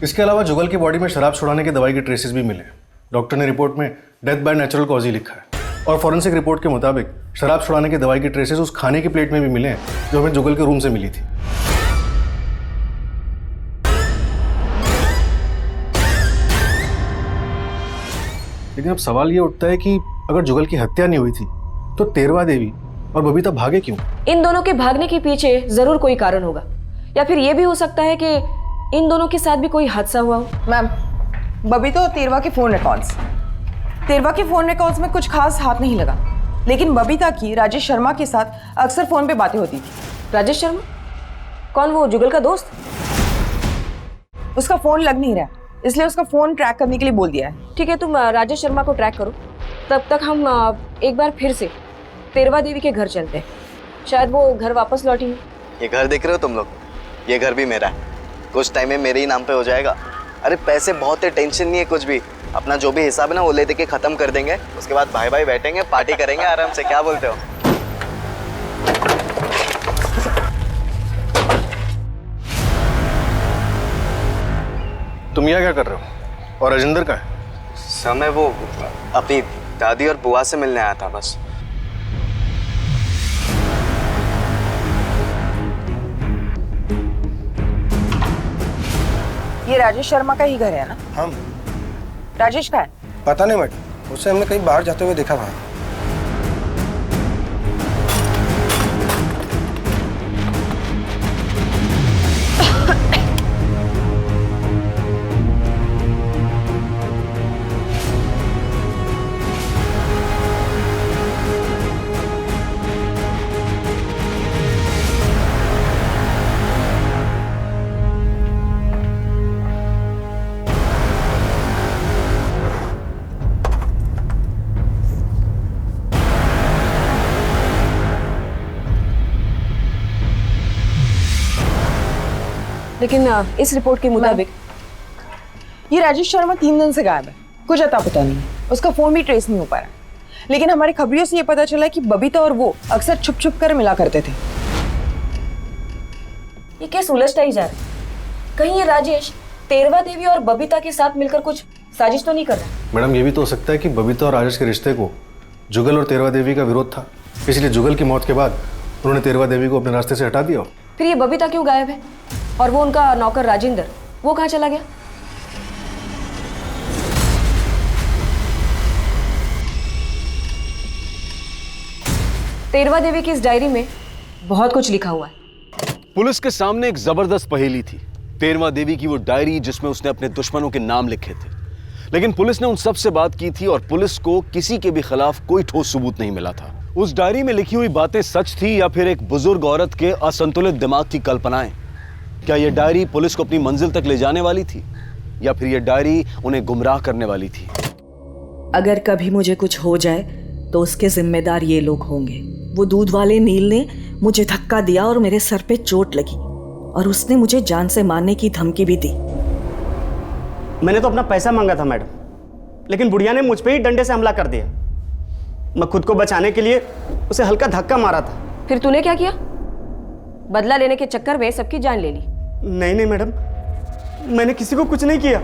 इसके अलावा जुगल की बॉडी में शराब छुड़ाने की दवाई के ट्रेसेस भी मिले। डॉक्टर ने रिपोर्ट में death by natural cause he लिखा है। और फॉरेंसिक रिपोर्ट के मुताबिक शराब छुड़ाने की दवाई की ट्रेसेस उस खाने की प्लेट में भी मिले हैं जो हमें जुगल के रूम से मिली थी। लेकिन अब सवाल ये उठता है कि अगर जुगल की हत्या नहीं हुई थी तो तेरवा देवी और बबीता भागे क्यों? इन दोनों के भागने के पीछे जरूर कोई कारण होगा, या फिर ये भी हो सकता है कि इन दोनों के साथ भी कोई हादसा हुआ हो। मैम, बबीता और तेरवा के फोन रिकॉर्ड्स। तेरवा के फोन रिकॉर्ड्स में कुछ खास हाथ नहीं लगा, लेकिन बबीता की राजेश शर्मा के साथ अक्सर फोन पे बातें होती थी। राजेश शर्मा? कौन, वो जुगल का दोस्त? उसका फोन लग नहीं रहा, इसलिए उसका फोन ट्रैक करने के लिए बोल दिया है। ठीक है, तुम राजेश शर्मा को ट्रैक करो। तब तक हम एक बार फिर से तेरवा देवी के घर चलते हैं। शायद वो घर वापस लौटी है। ये घर देख रहे हो तुम लोग? ये घर भी मेरा है। कुछ टाइम में मेरे ही नाम पे हो जाएगा। अरे पैसे बहुत है, टेंशन नहीं है कुछ भी। अपना जो भी हिसाब है ना वो ले दे के खत्म कर देंगे। उसके बाद भाई भाई बैठेंगे, पार्टी करेंगे आराम से। क्या बोलते हो? तुम यहाँ क्या कर रहे हो? और राजेंद्र का है? समय वो अपनी दादी और बुआ से मिलने आया था बस। ये राजेश शर्मा का ही घर है ना? हाँ। राजेश का है? पता नहीं मैडम, उसे हमने कहीं बाहर जाते हुए देखा वहाँ। लेकिन इस रिपोर्ट के मुताबिक ये राजेश शर्मा 3 दिन से गायब है। कुछ अता पता नहीं है, उसका फोन भी ट्रेस नहीं हो पा रहा। लेकिन हमारी खबरियों से ये पता चला कि बबीता और वो अक्सर छुप छुप कर मिला करते थे। ये केस उलझता ही जा रहा है। कहीं ये राजेश तेरवा देवी और बबीता के साथ मिलकर कुछ साजिश तो नहीं कर रहा? मैडम, ये भी तो हो सकता है कि बबीता और राजेश के रिश्ते को जुगल और तेरवा देवी का विरोध था, इसलिए जुगल की मौत के बाद उन्होंने तेरवा देवी को अपने रास्ते से हटा दिया। फिर ये बबीता क्यों गायब है? और वो उनका नौकर राजेंद्र, वो कहाँ चला गया? तेरवा देवी की इस डायरी में बहुत कुछ लिखा हुआ है। पुलिस के सामने एक जबरदस्त पहेली थी। तेरवा देवी की वो डायरी जिसमें उसने अपने दुश्मनों के नाम लिखे थे। लेकिन पुलिस ने उन सब से बात की थी और पुलिस को किसी के भी खिलाफ कोई ठोस सबूत नहीं मिला था। उस डायरी में लिखी हुई बातें सच थी या फिर एक बुजुर्ग औरत के असंतुलित दिमाग की कल्पनाएं? क्या यह डायरी पुलिस को अपनी मंजिल तक ले जाने वाली थी या फिर यह डायरी उन्हें गुमराह करने वाली थी? अगर कभी मुझे कुछ हो जाए तो उसके जिम्मेदार ये लोग होंगे। वो दूध वाले नील ने मुझे धक्का दिया और मेरे सर पे चोट लगी और उसने मुझे जान से मारने की धमकी भी दी। मैंने तो अपना पैसा मांगा था मैडम, लेकिन बुढ़िया ने मुझ पे ही डंडे से हमला कर दिया। मैं खुद को बचाने के लिए उसे हल्का धक्का मारा था। फिर तूने क्या किया? बदला लेने के चक्कर में सबकी जान ले ली। नहीं मैडम, मैंने किसी को कुछ नहीं किया।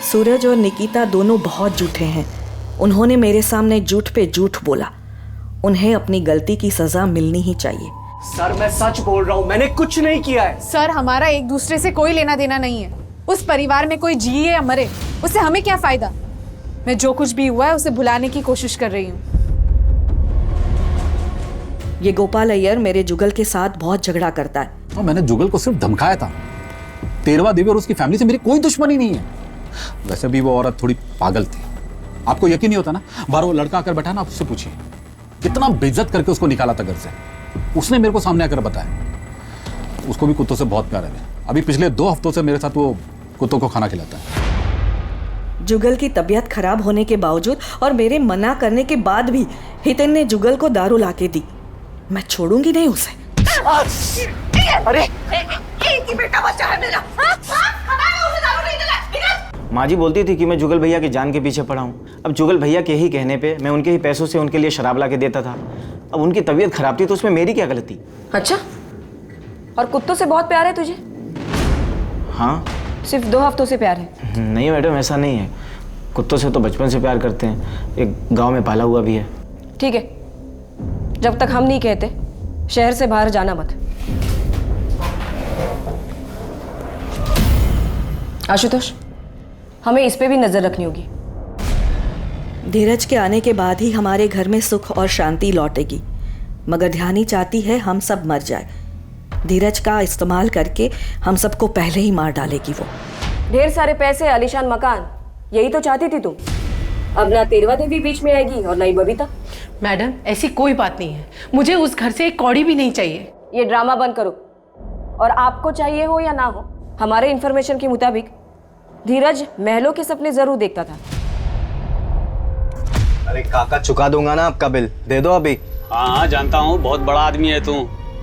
सूरज और निकिता दोनों बहुत झूठे हैं। उन्होंने मेरे सामने झूठ पे झूठ बोला। उन्हें अपनी गलती की सजा मिलनी ही चाहिए। सर मैं सच बोल रहा हूँ, मैंने कुछ नहीं किया है। सर हमारा एक दूसरे से कोई लेना देना नहीं है। उस परिवार में कोई जिए या मरे उससे हमें क्या फायदा। मैं जो कुछ भी हुआ है उसे भुलाने की कोशिश कर रही हूँ। ये गोपाल अय्यर मेरे जुगल के साथ बहुत झगड़ा करता है। और मैंने जुगल को सिर्फ धमकाया था। तेरवा देवी और उसकी फैमिली से मेरी कोई दुश्मनी नहीं है। वैसे भी वो औरत थोड़ी पागल थी। आपको यकीन नहीं होता ना, बाहर वो लड़का आकर बैठा ना, आप उससे पूछिए कितना बेइज्जत करके उसको निकाला था घर से। उसने मेरे को सामने आकर बताया। उसको भी कुत्तों से बहुत प्यार है। अभी पिछले 2 हफ्तों से मेरे साथ वो कुत्तों को खाना खिलाता है। जुगल की तबीयत खराब होने के बावजूद और मेरे मना करने के बाद भी हितेन ने जुगल को दारू लाके दी। मैं छोड़ूंगी नहीं उसे। अरे एक ही बेटा बच्चा है मेरा। माँ जी बोलती थी कि मैं जुगल भैया की जान के पीछे पड़ा हूँ। अब जुगल भैया के ही कहने पे मैं उनके ही पैसों से उनके लिए शराब ला के देता था। अब उनकी तबीयत खराब थी तो उसमें मेरी क्या गलती? अच्छा, और कुत्तों से बहुत प्यार है तुझे? हाँ। सिर्फ 2 हफ्तों से प्यार है? नहीं मैडम, ऐसा नहीं है। कुत्तों से तो बचपन से प्यार करते हैं। एक गाँव में पाला हुआ भी है। ठीक है, जब तक हम नहीं कहते शहर से बाहर जाना मत। आशुतोष, हमें इस पे भी नजर रखनी होगी। धीरज के आने के बाद ही हमारे घर में सुख और शांति लौटेगी, मगर ध्यानी चाहती है हम सब मर जाए। धीरज का इस्तेमाल करके हम सबको पहले ही मार डालेगी वो। ढेर सारे पैसे, आलीशान मकान, यही तो चाहती थी तुम। अब ना तेरवा देवी बीच में आएगी और ना ही बबीता। मैडम ऐसी कोई बात नहीं है, मुझे उस घर से एक कौड़ी भी नहीं चाहिए। ये ड्रामा बंद करो। और आपको चाहिए हो या ना हो, हमारे इंफॉर्मेशन के मुताबिक धीरज महलों के सपने जरूर देखता था। अरे काका, चुका दूंगा ना आपका बिल, दे दो अभी। हाँ जानता हूँ, बहुत बड़ा आदमी है तू,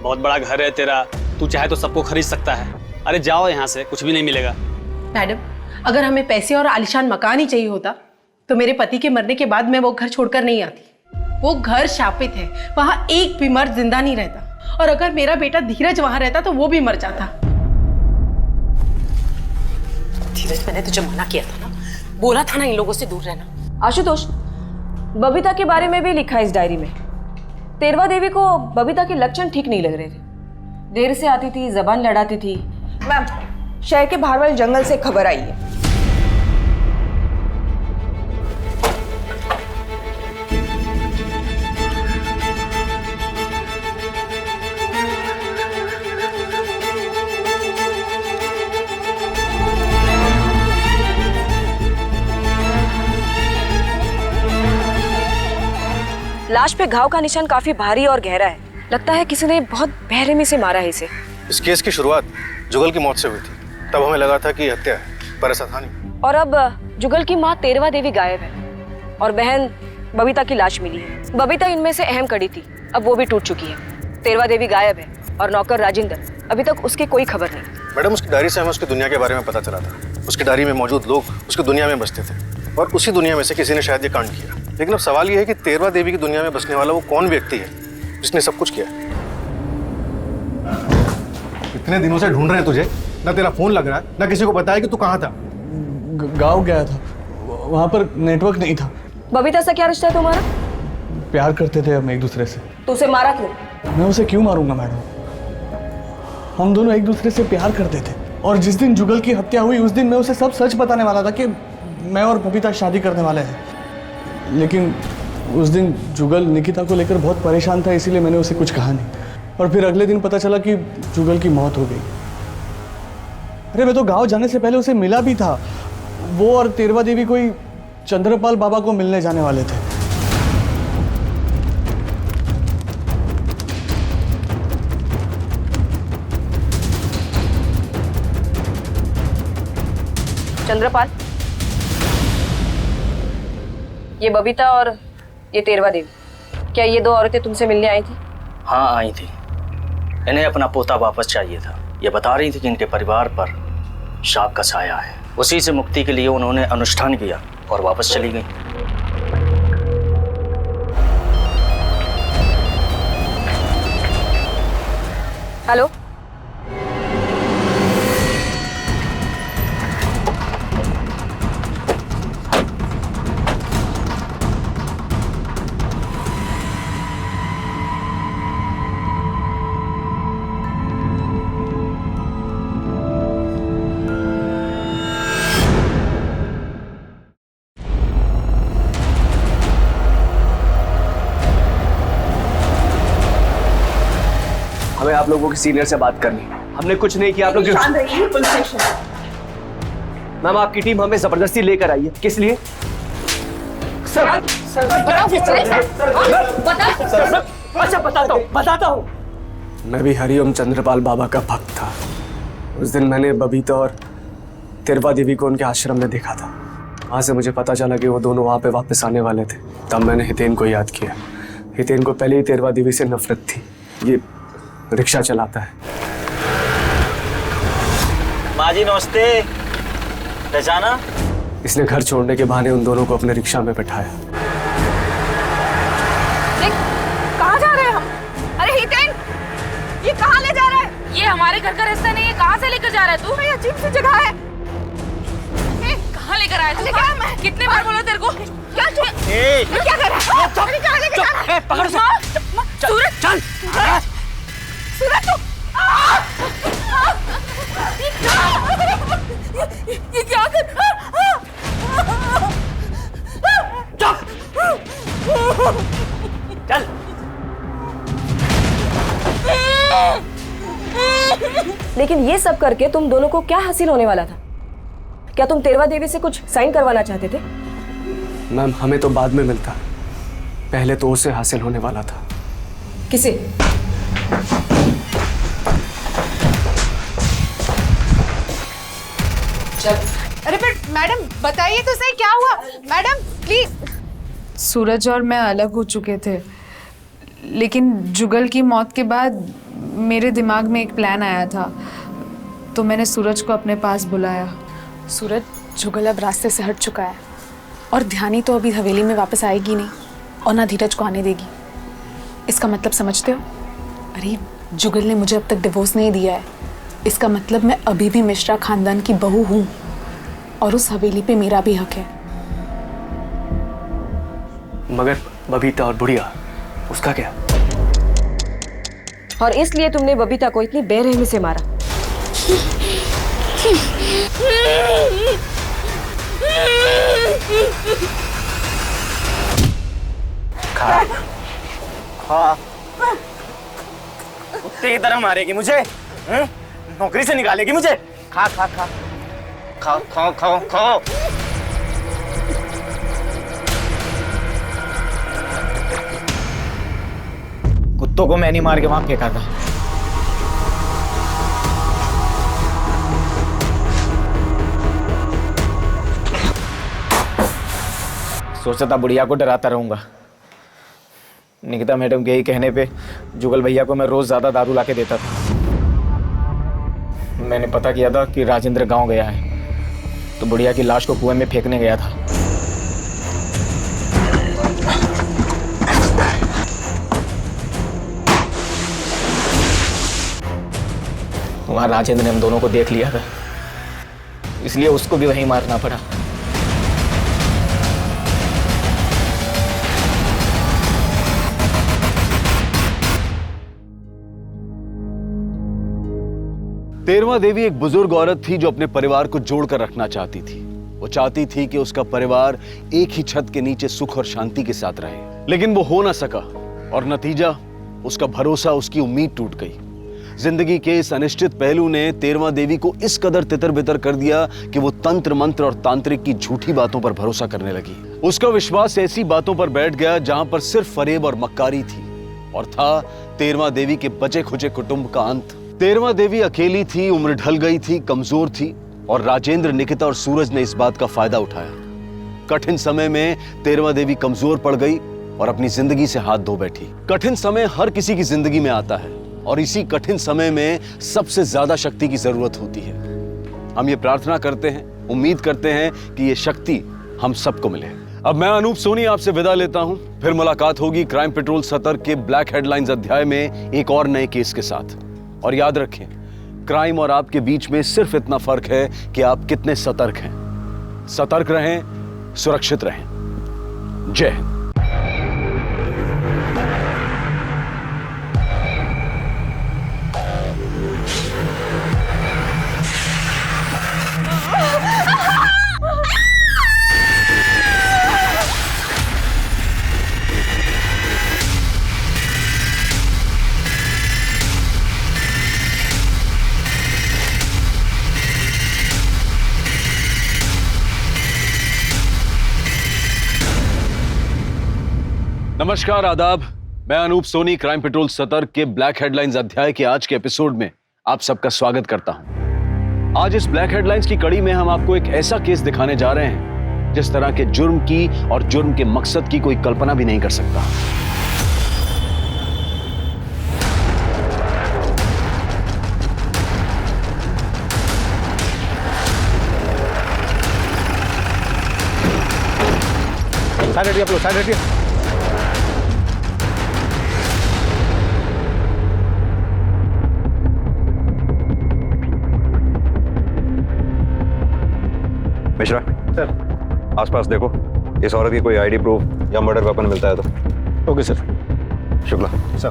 बहुत बड़ा घर है तेरा, तू चाहे तो सबको खरीद सकता है। अरे जाओ यहाँ से, कुछ भी नहीं मिलेगा। मैडम अगर हमें पैसे और आलीशान मकान ही चाहिए होता तो मेरे पति के मरने के बाद मैं वो घर छोड़कर नहीं आती। वो घर शापित है, वहां एक भी मर्द जिंदा नहीं रहता। और अगर मेरा बेटा धीरज वहां रहता तो वो भी मर जाता। धीरज, मैंने तुझे मना किया था ना, बोला था ना इन लोगों से दूर रहना। आशुतोष, बबीता के बारे में भी लिखा है इस डायरी में। तेरवा देवी को बबीता के लक्षण ठीक नहीं लग रहे थे। देर से आती थी, जबान लड़ाती थी। मैम, शहर के बाहर वाले जंगल से खबर आई है। लाश पे घाव का निशान काफी भारी और गहरा है। लगता है किसी ने बहुत बेरहमी से मारा है इसे। इस केस की शुरुआत जुगल की मौत से हुई थी। तब हमें लगा था कि हत्या है, पर ऐसा था नहीं। और अब जुगल की माँ तेरवा देवी गायब है और बहन बबीता की लाश मिली है। बबीता इनमें से अहम कड़ी थी, अब वो भी टूट चुकी है। तेरवा देवी गायब है और नौकर राजेंद्र, अभी तक उसकी कोई खबर नहीं। मैडम, उसकी डायरी से हमें उसकी दुनिया के बारे में पता चला था। उसकी डायरी में मौजूद लोग उसकी दुनिया में बसते थे और उसी दुनिया में से किसी ने शायद ये कांड किया। लेकिन अब सवाल ये है कि तेरवा देवी की दुनिया में बसने वाला वो कौन व्यक्ति है जिसने सब कुछ किया। इतने दिनों से ढूंढ रहे हैं तुझे, ना तेरा फोन लग रहा है, ना किसी को पता है कि तू कहाँ था। गाँव गया था, वहाँ पर नेटवर्क नहीं था। बबीता से क्या रिश्ता है तुम्हारा? प्यार करते थे हम एक दूसरे से। तो उसे मारा क्यों? मैं उसे क्यों मारूंगा मैडम? हम दोनों एक दूसरे से प्यार करते थे और जिस दिन जुगल की हत्या हुई उस दिन मैं उसे सब सच बताने वाला था कि मैं और बबीता शादी करने वाले हैं। लेकिन उस दिन जुगल निकिता को लेकर बहुत परेशान था, इसीलिए मैंने उसे कुछ कहा नहीं। और फिर अगले दिन पता चला कि जुगल की मौत हो गई। अरे मैं तो गांव जाने से पहले उसे मिला भी था। वो और तेरवा देवी कोई चंद्रपाल बाबा को मिलने जाने वाले थे। चंद्रपाल? ये बबीता और ये तेरवा देवी, क्या ये दो औरतें तुमसे मिलने आई थी? हाँ आई थी। इन्हें अपना पोता वापस चाहिए था। ये बता रही थी कि इनके परिवार पर शाप का साया है। उसी से मुक्ति के लिए उन्होंने अनुष्ठान किया और वापस चली गई। हेलो, हमें आप लोगों के सीनियर से बात करनी है। हमने कुछ नहीं किया। आप लोग शांत रहिए, पुलिस स्टेशन। मैम आपकी टीम हमें जबरदस्ती लेकर आई है। किस लिए? अच्छा बताता हूँ। मैं भी हरिओम चंद्रपाल बाबा का भक्त था। उस दिन मैंने बबीता और तेरवा देवी को उनके आश्रम में देखा था। वहाँ से मुझे पता चला कि वो दोनों वहाँ पे वापस आने वाले थे। तब मैंने हितेन को याद किया। हितेन को पहले ही तेरवा देवी से नफरत थी। ये रिक्शा चलाता है। माँ जी नमस्ते। पहचाना? इसने घर छोड़ने के बहाने उन दोनों को अपने रिक्शा में बैठाया। कहाँ जा रहे हैं हम? अरे हितेन, ये कहाँ ले जा रहा है? ये हमारे घर का रास्ता नहीं है, कहाँ से लेकर जा रहा है तू? ये अजीब सी जगह है। कहाँ लेकर आया तू? कितने बार बोला तेरे को? क्या क्या कर रहा है? कहाँ लेकर जा रहा है? पकड़ सूरज, चल सूरज तू ये क्या कर? चल। लेकिन ये सब करके तुम दोनों को क्या हासिल होने वाला था? क्या तुम तेरवा देवी से कुछ साइन करवाना चाहते थे? मैम हमें तो बाद में मिलता, पहले तो उसे हासिल होने वाला था। किसे? अरे पर मैडम बताइए तो सही, क्या हुआ? Madam please. सूरज और मैं अलग हो चुके थे, लेकिन जुगल की मौत के बाद मेरे दिमाग में एक प्लान आया था, तो मैंने सूरज को अपने पास बुलाया। सूरज, जुगल अब रास्ते से हट चुका है और ध्यानी तो अभी हवेली में वापस आएगी नहीं और ना धीरज को आने देगी। इसका मतलब समझते हो? अरे जुगल ने मुझे अब तक डिवोर्स नहीं दिया है। इसका मतलब मैं अभी भी मिश्रा खानदान की बहू हूँ और उस हवेली पे मेरा भी हक है। मगर बबीता और बुढ़िया, उसका क्या? और इसलिए तुमने बबीता को इतनी बेरहमी से मारा? खा खा। कुत्ते की तरह मारेगी मुझे? नौकरी से निकालेगी मुझे? खा खा खा खाओ खाओ खाओ खाओ। कुत्तों को मैं नहीं मार के वहां फेंका था। सोचा था बुढ़िया को डराता रहूंगा। निकिता मैडम के ही कहने पे जुगल भैया को मैं रोज ज्यादा दारू लाके देता था। मैंने पता किया था कि राजेंद्र गांव गया है, तो बुढ़िया की लाश को कुएं में फेंकने गया था। वहां राजेंद्र ने हम दोनों को देख लिया था, इसलिए उसको भी वहीं मारना पड़ा। तेरवा देवी एक बुजुर्ग औरत थी जो अपने परिवार को जोड़कर रखना चाहती थी। वो चाहती थी कि उसका परिवार एक ही छत के नीचे सुख और शांति के साथ रहे, लेकिन वो हो ना सका और नतीजा उसका भरोसा, उसकी उम्मीद टूट गई। जिंदगी के इस अनिश्चित पहलू ने तेरवा देवी को इस कदर तितर बितर कर दिया कि वो तंत्र मंत्र और तांत्रिक की झूठी बातों पर भरोसा करने लगी। उसका विश्वास ऐसी बातों पर बैठ गया जहां पर सिर्फ फरेब और मक्कारी थी, और था तेरवा देवी के बचे खुचे कुटुंब का अंत। तेरवा देवी अकेली थी, उम्र ढल गई थी, कमजोर थी, और राजेंद्र, निकिता और सूरज ने इस बात का फायदा उठाया। कठिन समय में 13वां देवी कमजोर पड़ गई और अपनी जिंदगी से हाथ धो बैठी। कठिन समय हर किसी की जिंदगी में आता है और इसी कठिन समय में सबसे ज्यादा शक्ति की जरूरत होती है। हम ये प्रार्थना करते हैं, उम्मीद करते हैं कि ये शक्ति हम सबको मिले। अब मैं अनूप सोनी आपसे विदा लेता हूं। फिर मुलाकात होगी क्राइम पेट्रोल सतर्क के ब्लैक हेडलाइंस अध्याय में एक और नए केस के साथ। और याद रखें, क्राइम और आपके बीच में सिर्फ इतना फर्क है कि आप कितने सतर्क हैं। सतर्क रहें, सुरक्षित रहें। जय हिंद। नमस्कार, आदाब। मैं अनूप सोनी क्राइम पेट्रोल सतर्क के ब्लैक हेडलाइंस अध्याय के आज के एपिसोड में आप सबका स्वागत करता हूं। आज इस ब्लैक हेडलाइंस की कड़ी में हम आपको एक ऐसा केस दिखाने जा रहे हैं जिस तरह के जुर्म की और जुर्म के मकसद की कोई कल्पना भी नहीं कर सकता। साइड हटिए आप लोग, साइड हटिए। मिश्रा सर, आसपास देखो, इस औरत की कोई आईडी प्रूफ या मर्डर वेपन मिलता है तो। Okay sir. शुक्ला सर,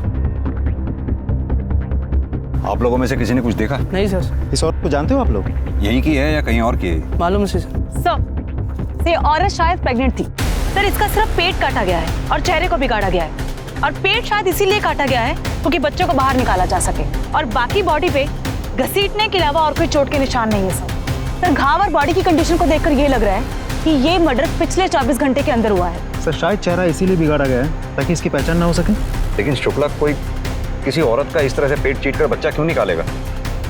आप लोगों में से किसी ने कुछ देखा? नहीं सर। इस औरत को जानते हो आप लोग? यही की है या कहीं और की है? मालूम नहीं सर। सर, ये औरत शायद प्रेग्नेंट थी। सर, इसका सिर्फ पेट काटा गया है और चेहरे को भी काटा गया है। और पेट शायद इसीलिए काटा गया है क्योंकि बच्चों को बाहर निकाला जा सके। और बाकी बॉडी पे घसीटने के अलावा और कोई चोट के निशान नहीं है सर। सर, घाव और बॉडी की कंडीशन को देखकर ये लग रहा है कि ये मर्डर पिछले 24 घंटे के अंदर हुआ है। सर, शायद चेहरा इसीलिए बिगाड़ा गया है ताकि इसकी पहचान ना हो सके। लेकिन शुक्ला कोई किसी औरत का इस तरह से पेट चीट कर बच्चा क्यों निकालेगा?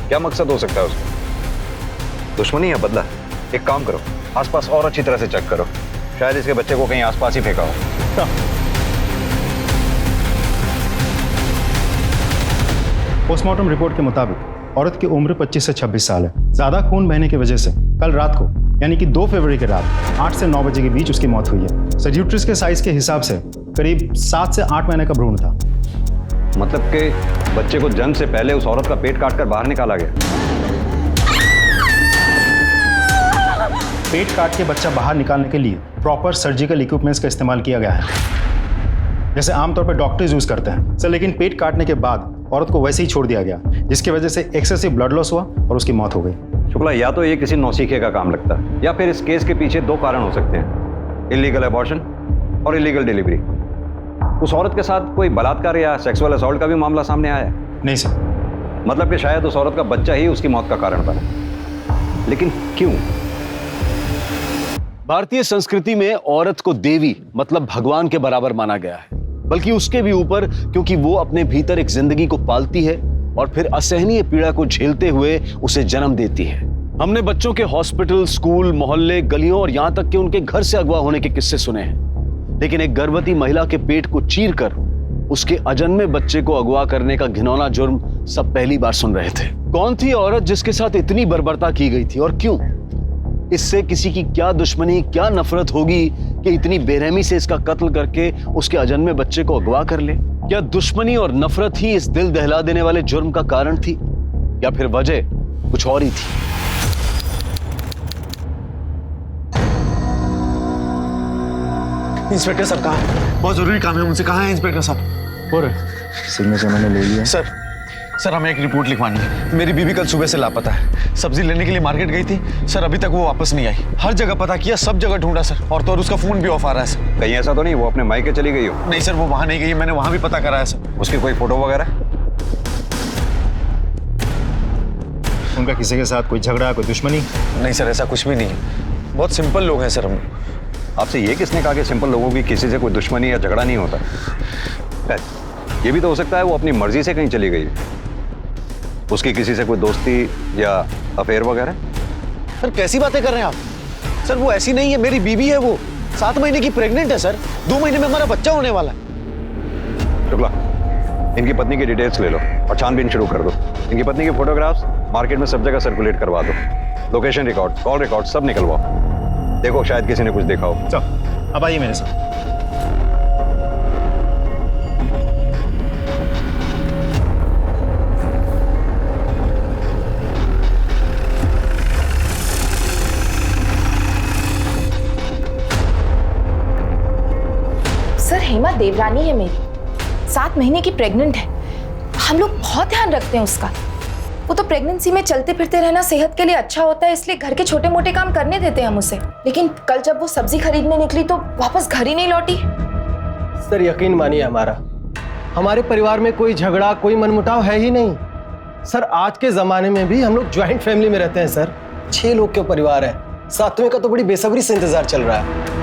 क्या मकसद हो सकता है उसका? दुश्मनी या बदला? एक काम करो, आसपास और अच्छी तरह से चेक करो, शायद इसके बच्चे को कहीं आसपास ही फेंका हो। पोस्टमार्टम रिपोर्ट के मुताबिक औरत की उम्र 25 से 26 साल है। ज्यादा खून बहने की वजह से कल रात को यानी कि 2 फरवरी की रात 8 से 9 बजे के बीच उसकी मौत हुई है। सर, यूट्रस के साइज के हिसाब से करीब 7 से 8 महीने का भ्रूण था। मतलब कि बच्चे को जन्म से पहले उस औरत का पेट काटकर बाहर निकाला गया। पेट काट के बच्चा बाहर निकालने के लिए प्रॉपर सर्जिकल इक्विपमेंट्स का इस्तेमाल किया गया है, जैसे आमतौर पर डॉक्टर्स यूज करते हैं। सर, लेकिन पेट काटने के बाद औरत को वैसे ही छोड़ दिया गया, जिसकी वजह से एक्सेसिव ब्लड लॉस हुआ और उसकी मौत हो गई। शुक्ला, या तो ये किसी नौसीखे का काम लगता है या फिर इस केस के पीछे 2 कारण हो सकते हैं, इलीगल अबॉर्शन और इलीगल डिलीवरी। उस औरत के साथ कोई बलात्कार या सेक्सुअल असॉल्ट का भी मामला सामने आया है? नहीं सर। मतलब कि शायद उस औरत का बच्चा ही उसकी मौत का कारण बना। लेकिन क्यों? भारतीय संस्कृति में औरत को देवी मतलब भगवान के बराबर माना गया है, बल्कि उसके भी ऊपर, क्योंकि वो अपने भीतर एक जिंदगी को पालती है और फिर असहनीय पीड़ा को झेलते हुए उसे जन्म देती है। हमने बच्चों के हॉस्पिटल, स्कूल, मोहल्ले, गलियों और यहां तक कि उनके घर से अगवा होने के किस्से सुने हैं, लेकिन एक गर्भवती महिला के पेट को चीरकर उसके अजन्मे बच्चे को अगवा करने का घिनौना जुर्म सब पहली बार सुन रहे थे। कौन थी औरत जिसके साथ इतनी बर्बरता की गई थी और क्यों? इससे किसी की क्या दुश्मनी, क्या नफरत होगी कि इतनी बेरहमी से इसका कत्ल करके उसके अजन्मे बच्चे को अगवा कर ले? क्या दुश्मनी और नफरत ही इस दिल दहला देने वाले जुर्म का कारण थी या फिर वजह कुछ और ही थी? इंस्पेक्टर साहब कहाँ? बहुत जरूरी काम है मुझसे। कहाँ है इंस्पेक्टर साहब? और सिग्नेचर मैंने ले लिया। सर, हमें एक रिपोर्ट लिखवानी है। मेरी बीवी कल सुबह से लापता है। सब्जी लेने के लिए मार्केट गई थी सर, अभी तक वो वापस नहीं आई। हर जगह पता किया, सब जगह ढूंढा सर, और तो और उसका फोन भी ऑफ आ रहा है सर। कहीं ऐसा तो नहीं वो अपने मायके चली गई हो? नहीं सर, वो वहां नहीं गई, मैंने वहां भी पता करा है सर। उसकी कोई फोटो वगैरह? उनका किसी के साथ कोई झगड़ा, कोई दुश्मनी? नहीं सर, ऐसा कुछ भी नहीं है। बहुत सिंपल लोग हैं सर हम। आपसे ये किसने कहा कि सिंपल लोगों की किसी से कोई दुश्मनी या झगड़ा नहीं होता? ये भी तो हो सकता है वो अपनी मर्जी से कहीं चली गई, उसकी किसी से कोई दोस्ती या अफेयर वगैरह। सर कैसी बातें कर रहे हैं आप? सर वो ऐसी नहीं है, मेरी बीवी है वो। 7 महीने की प्रेग्नेंट है सर। 2 महीने में हमारा बच्चा होने वाला है। शुक्ला, इनकी पत्नी की डिटेल्स ले लो और छानबीन शुरू कर दो। इनकी पत्नी के फोटोग्राफ्स मार्केट में सब जगह सर्कुलेट करवा दो। लोकेशन रिकॉर्ड, कॉल रिकॉर्ड सब निकलवाओ। देखो शायद किसी ने कुछ देखा हो। चलो अब आइए मेरे साथ। सर हेमा देवरानी है मेरी, 7 महीने की प्रेग्नेंट है। हम लोग बहुत ध्यान रखते हैं उसका। वो तो प्रेगनेंसी में चलते फिरते रहना सेहत के लिए अच्छा होता है, इसलिए घर के छोटे मोटे काम करने देते हैं हम उसे। लेकिन कल जब वो सब्जी खरीदने निकली तो वापस घर ही नहीं लौटी। सर यकीन मानिए हमारे परिवार में कोई झगड़ा, कोई मनमुटाव है ही नहीं। सर आज के जमाने में भी हम लोग ज्वाइंट फैमिली में रहते हैं सर। 6 लोग का परिवार है। 7वें का तो बड़ी बेसब्री से इंतजार चल रहा है।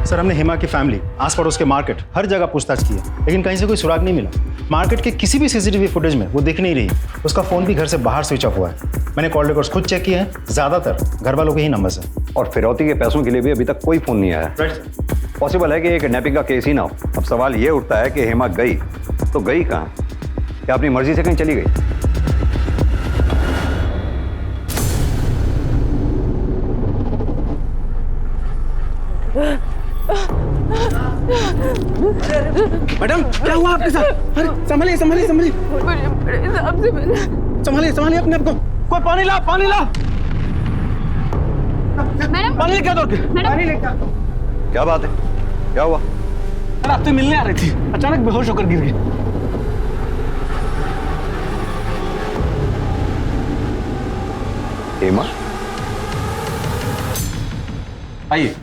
सर हमने हेमा की फैमिली, आस पड़ोस के मार्केट, हर जगह पूछताछ की है, लेकिन कहीं से कोई सुराग नहीं मिला। मार्केट के किसी भी सीसीटीवी फुटेज में वो दिख नहीं रही। उसका फोन भी घर से बाहर स्विच ऑफ हुआ है। मैंने कॉल रिकॉर्ड्स खुद चेक किए हैं, ज्यादातर घर वालों के ही नंबर्स हैं। और फिरौती के पैसों के लिए भी अभी तक कोई फोन नहीं आया। पॉसिबल है कि एक किडनैपिंग का केस ही ना हो। अब सवाल ये उठता है कि हेमा गई तो गई कहाँ? क्या अपनी मर्जी से कहीं चली गई? मैडम क्या हुआ आपके साथ? अरे संभालिए संभालिए संभालिए संभालिए संभालिए अपने आप को। कोई पानी ला, पानी ला। मैडम पानी लेके आओ, पानी लेके आओ। क्या बात है, क्या हुआ? अरे आपसे मिलने आ रही थी, अचानक बेहोश होकर गिर गई। हेमा? आइए।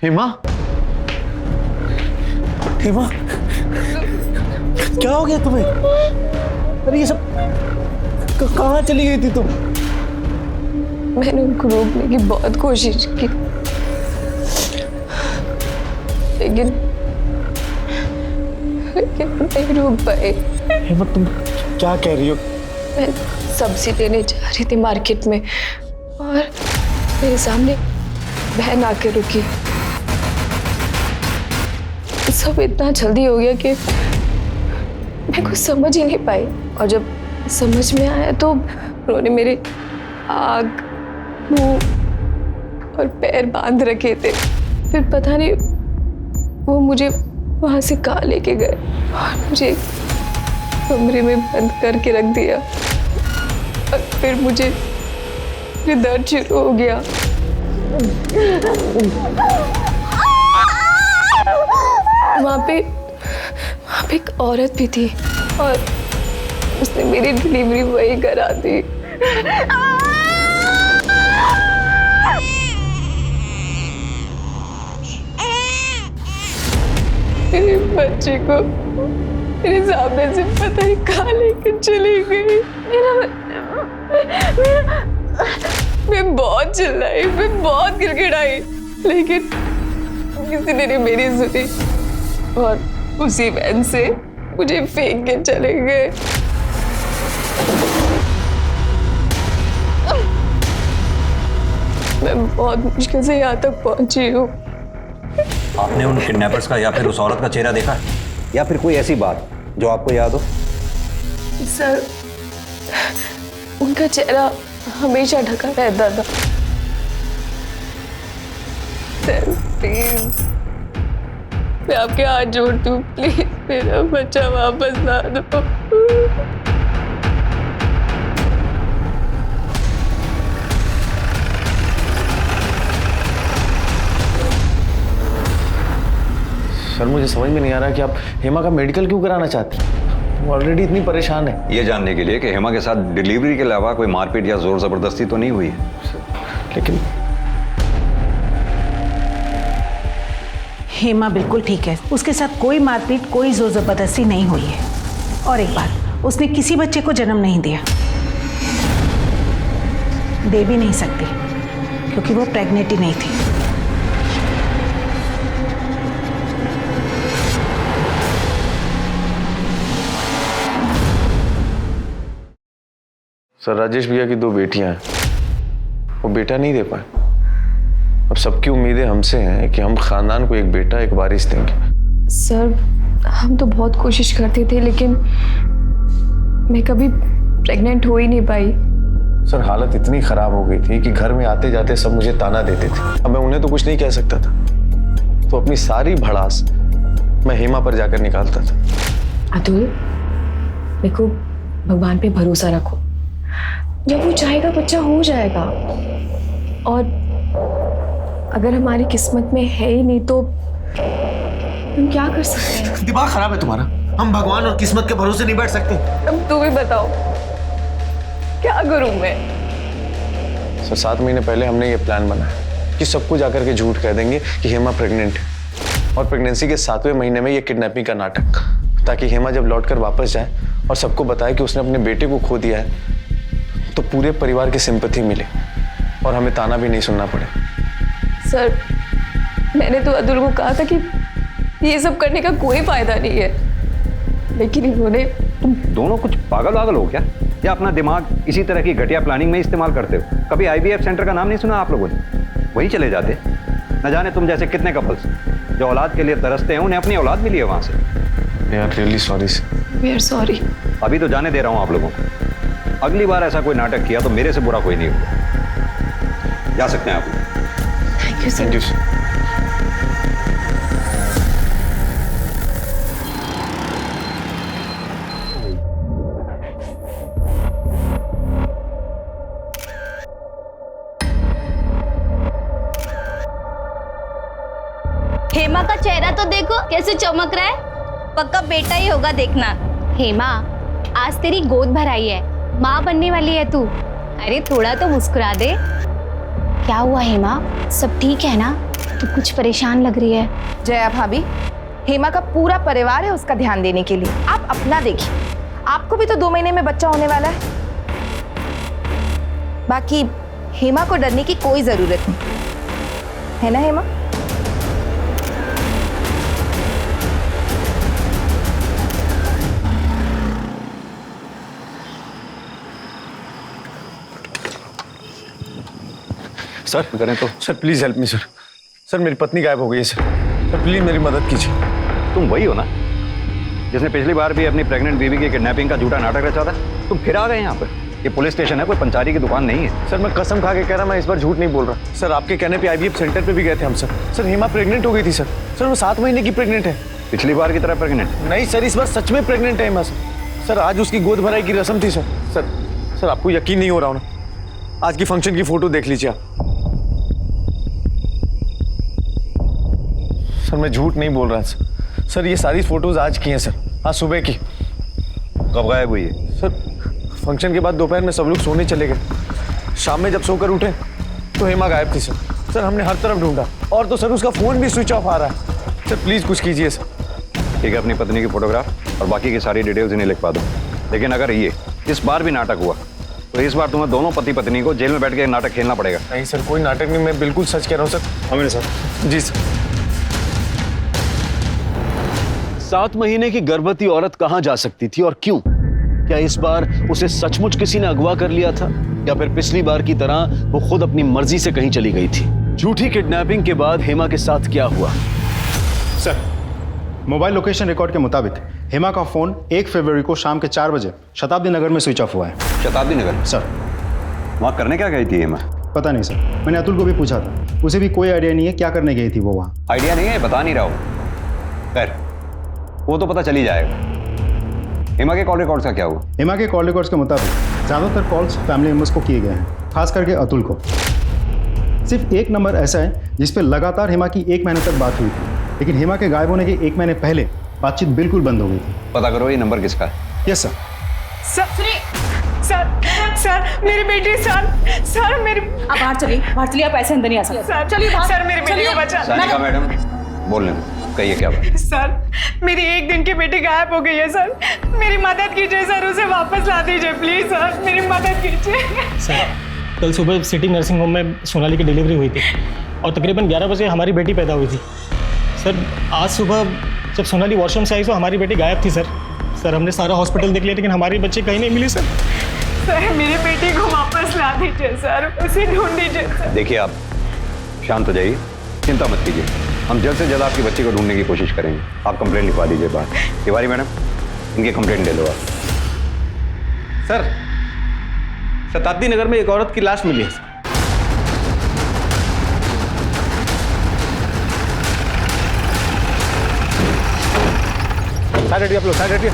हेमा? हेमा क्या हो गया तुम्हें? अरे ये सब कहाँ चली गई थी तुम? मैंने उनको रोकने की बहुत कोशिश की, लेकिन नहीं रोक पाए। हेमा तुम क्या कह रही हो? मैं सब्जी लेने जा रही थी मार्केट में और मेरे सामने बहन आके रुकी। सब इतना जल्दी हो गया कि मैं कुछ समझ ही नहीं पाई, और जब समझ में आया तो उन्होंने मेरे आँख, मुंह और पैर बांध रखे थे। फिर पता नहीं वो मुझे वहां से कहाँ लेके गए और मुझे कमरे में बंद करके रख दिया। और फिर मुझे दर्द शुरू हो गया। वहाँ पे एक औरत भी थी और उसने मेरी डिलीवरी वही करा दी। मेरे बच्चे को मेरे सामने से पता नहीं कहाँ लेकर चली गई। मैं बहुत चिल्लाई, मैं बहुत गिड़गिड़ाई, लेकिन किसी ने मेरी सुनी और उसी वैन से मुझे फेंक के चले गए। मैं बहुत मुश्किल से यहाँ तक पहुंची हूँ। आपने उन किडनैपर्स का या फिर उस औरत का चेहरा देखा है, या फिर कोई ऐसी बात जो आपको याद हो? सर उनका चेहरा हमेशा ढका रहता था। सर प्लीज मैं आपके हाथ जोड़ती हूँ, प्लीज मेरा बच्चा वापस ला दो। सर मुझे समझ में नहीं आ रहा कि आप हेमा का मेडिकल क्यों कराना चाहते हैं? वो ऑलरेडी इतनी परेशान है। ये जानने के लिए कि हेमा के साथ डिलीवरी के अलावा कोई मारपीट या जोर जबरदस्ती तो नहीं हुई है। लेकिन हेमा बिल्कुल ठीक है, उसके साथ कोई मारपीट, कोई जोर जबरदस्ती नहीं हुई है। और एक बात, उसने किसी बच्चे को जन्म नहीं दिया, दे भी नहीं सकती क्योंकि वो प्रेग्नेंट ही नहीं थी। सर राजेश भैया की 2 बेटियां हैं, वो बेटा नहीं दे पाए। अब सबकी उम्मीदें हमसे हैं कि हम खानदान को एक बेटा एक वारिस देंगे। सर हम तो बहुत कोशिश करते थे, लेकिन मैं कभी प्रेग्नेंट हो ही नहीं पाई। सर हालत इतनी खराब हो गई थी कि घर में आते जाते सब मुझे ताना देते थे। अब मैं उन्हें तो कुछ नहीं कह सकता था, तो अपनी सारी भड़ास मैं हेमा पर जाकर निकालता था। अतुल, देखो भगवान पे भरोसा रखो, जब वो चाहेगा बच्चा हो जाएगा। और अगर हमारी किस्मत में है ही नहीं तो हम क्या कर सकते हैं? दिमाग खराब है तुम्हारा। हम भगवान और किस्मत के भरोसे नहीं बैठ सकते। अब तू भी बताओ क्या करूं मैं? सर 7 महीने पहले हमने ये प्लान बनाया कि सबको जाकर के झूठ कह देंगे कि हेमा प्रेग्नेंट है, और प्रेगनेंसी के 7वें महीने में ये किडनैपिंग का नाटक, ताकि हेमा जब लौटकर वापस जाए और सबको बताए कि उसने अपने बेटे को खो दिया है, तो पूरे परिवार की सिंपैथी मिले और हमें ताना भी नहीं सुनना पड़े। सर मैंने तो अतुल को कहा था कि ये सब करने का कोई फायदा नहीं है, लेकिन इन्होंने। तुम दोनों कुछ पागल वागल हो क्या, या अपना दिमाग इसी तरह की घटिया प्लानिंग में इस्तेमाल करते हो? कभी IVF सेंटर का नाम नहीं सुना आप लोगों ने? वहीं चले जाते। न जाने तुम जैसे कितने कपल्स जो औलाद के लिए तरसते हैं, उन्हें अपनी औलाद मिली है वहां से। यार really sorry sir. We are sorry. अभी तो जाने दे रहा हूं आप लोगों को। अगली बार ऐसा कोई नाटक किया तो मेरे से बुरा कोई नहीं होगा। जा सकते हैं आप। Thank you sir. Thank you sir. Hema का चेहरा तो देखो कैसे चमक रहा है, पक्का बेटा ही होगा देखना। हेमा आज तेरी गोद भराई है, माँ बनने वाली है तू। अरे थोड़ा तो मुस्कुरा दे। क्या हुआ हेमा, सब ठीक है ना? तू कुछ परेशान लग रही है। जया भाभी, हेमा का पूरा परिवार है उसका ध्यान देने के लिए, आप अपना देखिए। आपको भी तो 2 महीने में बच्चा होने वाला है। बाकी हेमा को डरने की कोई जरूरत नहीं है ना हेमा? सर करें तो। Sir please help me sir. Sir मेरी पत्नी गायब हो गई है सर। सर प्लीज मेरी मदद कीजिए। तुम वही हो ना जिसने पिछली बार भी अपनी प्रेग्नेंट बीवी की किडनैपिंग का झूठा नाटक रचा था? तुम फिर आ गए यहाँ पर। ये पुलिस स्टेशन है, कोई पंचारी की दुकान नहीं है। सर मैं कसम खा के कह रहा, मैं इस बार झूठ नहीं बोल रहा। सर आपके कहने पे IVF सेंटर पे भी गए थे हम सर। सर हेमा प्रेग्नेंट हो गई थी सर। सर वो 7 महीने की प्रेग्नेंट है। पिछली बार की तरह प्रेग्नेंट? नहीं सर, इस बार सच में प्रेग्नेंट है हेमा सर। सर आज उसकी गोद भराई की रस्म थी सर। सर सर आपको यकीन नहीं हो रहा हो ना? आज की फंक्शन की फोटो देख लीजिए आप। सर मैं झूठ नहीं बोल रहा सर। सर ये सारी फोटोज आज की हैं सर, आज सुबह की। कब गायब हुई है? सर फंक्शन के बाद दोपहर में सब लोग सोने चले गए। शाम में जब सोकर उठे तो हेमा गायब थी सर। सर हमने हर तरफ ढूंढा, और तो सर उसका फोन भी स्विच ऑफ आ रहा है। सर प्लीज कुछ कीजिए सर। ठीक है, अपनी पत्नी की फोटोग्राफ और बाकी की सारी डिटेल्स इन्हें लिखवा दो। लेकिन अगर ये इस बार भी नाटक हुआ तो इस बार तुम्हें दोनों पति पत्नी को जेल में बैठ के नाटक खेलना पड़ेगा। नहीं सर, कोई नाटक नहीं, मैं बिल्कुल सच कह रहा हूँ सर। हमें सर। जी सर। 7 महीने की गर्भवती औरत कहां जा सकती थी और क्यों? क्या इस बार उसे सचमुच किसी ने अगवा कर लिया था, या फिर पिछली बार की तरह वो खुद अपनी मर्जी से कहीं चली गई थी? झूठी किडनैपिंग के बाद हेमा के साथ क्या हुआ? सर मोबाइल लोकेशन रिकॉर्ड के मुताबिक हेमा का फोन 1 फरवरी को शाम के 4 बजे शताब्दी नगर में स्विच ऑफ हुआ है। शताब्दी नगर? सर वहां करने क्या गई थी हेमा? पता नहीं सर, मैंने अतुल को भी पूछा था, उसे भी कोई आइडिया नहीं है क्या करने गई थी वो वहाँ। आइडिया नहीं है, बता नहीं रहा हूँ। खैर वो तो पता चल ही जाएगा। हेमा के कॉल रिकॉर्ड्स का क्या हुआ? हेमा के कॉल रिकॉर्ड्स के मुताबिक ज़्यादातर कॉल्स फैमिली मेम्बर्स को किए गए हैं, खास करके अतुल को। सिर्फ एक नंबर ऐसा है जिस पर लगातार हेमा की 1 महीने तक बात हुई थी, लेकिन हेमा के गायब होने के 1 महीने पहले बातचीत बिल्कुल बंद हो गई थी। पता करो ये नंबर किसका है। Yes sir. सर मेरी बेटी सर मेरी। आप बाहर चलिए आप ऐसे अंदर नहीं आ सकते। सर चलिए सर, मेरी बेटी को बचा। सानिका मैडम बोल लें, कहिए क्या बात? सर मेरी 1 दिन की बेटी गायब हो गई है सर, मेरी मदद कीजिए सर, उसे वापस ला दीजिए प्लीज सर, मेरी मदद कीजिए। सर कल सुबह सिटी नर्सिंग होम में सोनाली की डिलीवरी हुई थी और तकरीबन 11 बजे हमारी बेटी पैदा हुई थी। सर आज सुबह जब सोनाली वॉशरूम से आई तो हमारी बेटी गायब थी सर। हमने सारा हॉस्पिटल देख लिया लेकिन हमारी बच्ची कहीं नहीं मिली सर। सर मेरी बेटी को वापस ला दीजिए सर, उसे ढूंढ दीजिए सर। देखिए आप शांत हो जाइए, चिंता मत कीजिए, हम जल्द से जल्द आपकी बच्ची को ढूंढने की कोशिश करेंगे। आप कंप्लेंट लिखवा दीजिए बाहर। तिवारी मैडम, इनकी कंप्लेंट ले लो आप। सर, शताब्दी नगर में एक औरत की लाश मिली है सर। साइड हटिए आप लोग, साइड हटिए।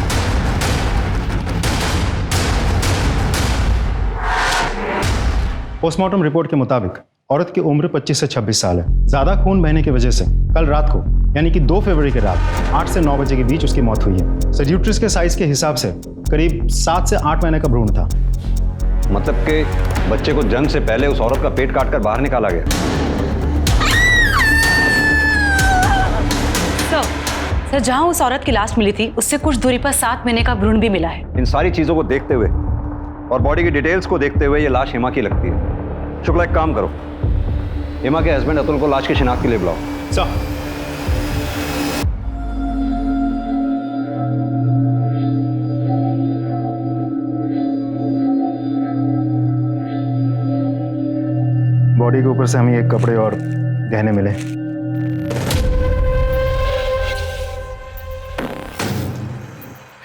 पोस्टमार्टम रिपोर्ट के मुताबिक औरत की उम्र 25 से 26 साल है। ज्यादा खून बहने की वजह से कल रात को यानी कि 2 फरवरी की रात 8 से 9 बजे के बीच उसकी मौत हुई है। सर यूट्रस के साइज के हिसाब से करीब 7 से 8 महीने का भ्रूण था। मतलब कि बच्चे को जन्म से पहले उस औरत का पेट काटकर बाहर निकाला गया। सर जहां उस औरत की लाश मिली थी उससे कुछ दूरी पर 7 महीने का भ्रूण भी मिला है। इन सारी चीजों को देखते हुए और बॉडी की डिटेल्स को देखते हुए ये लाश हेमा की लगती है। शुक्ला एक काम करो, हेमा के हस्बैंड अतुल को लाश की शिनाख्त के लिए बुलाओ। सर बॉडी के ऊपर से हमें एक कपड़े और गहने मिले।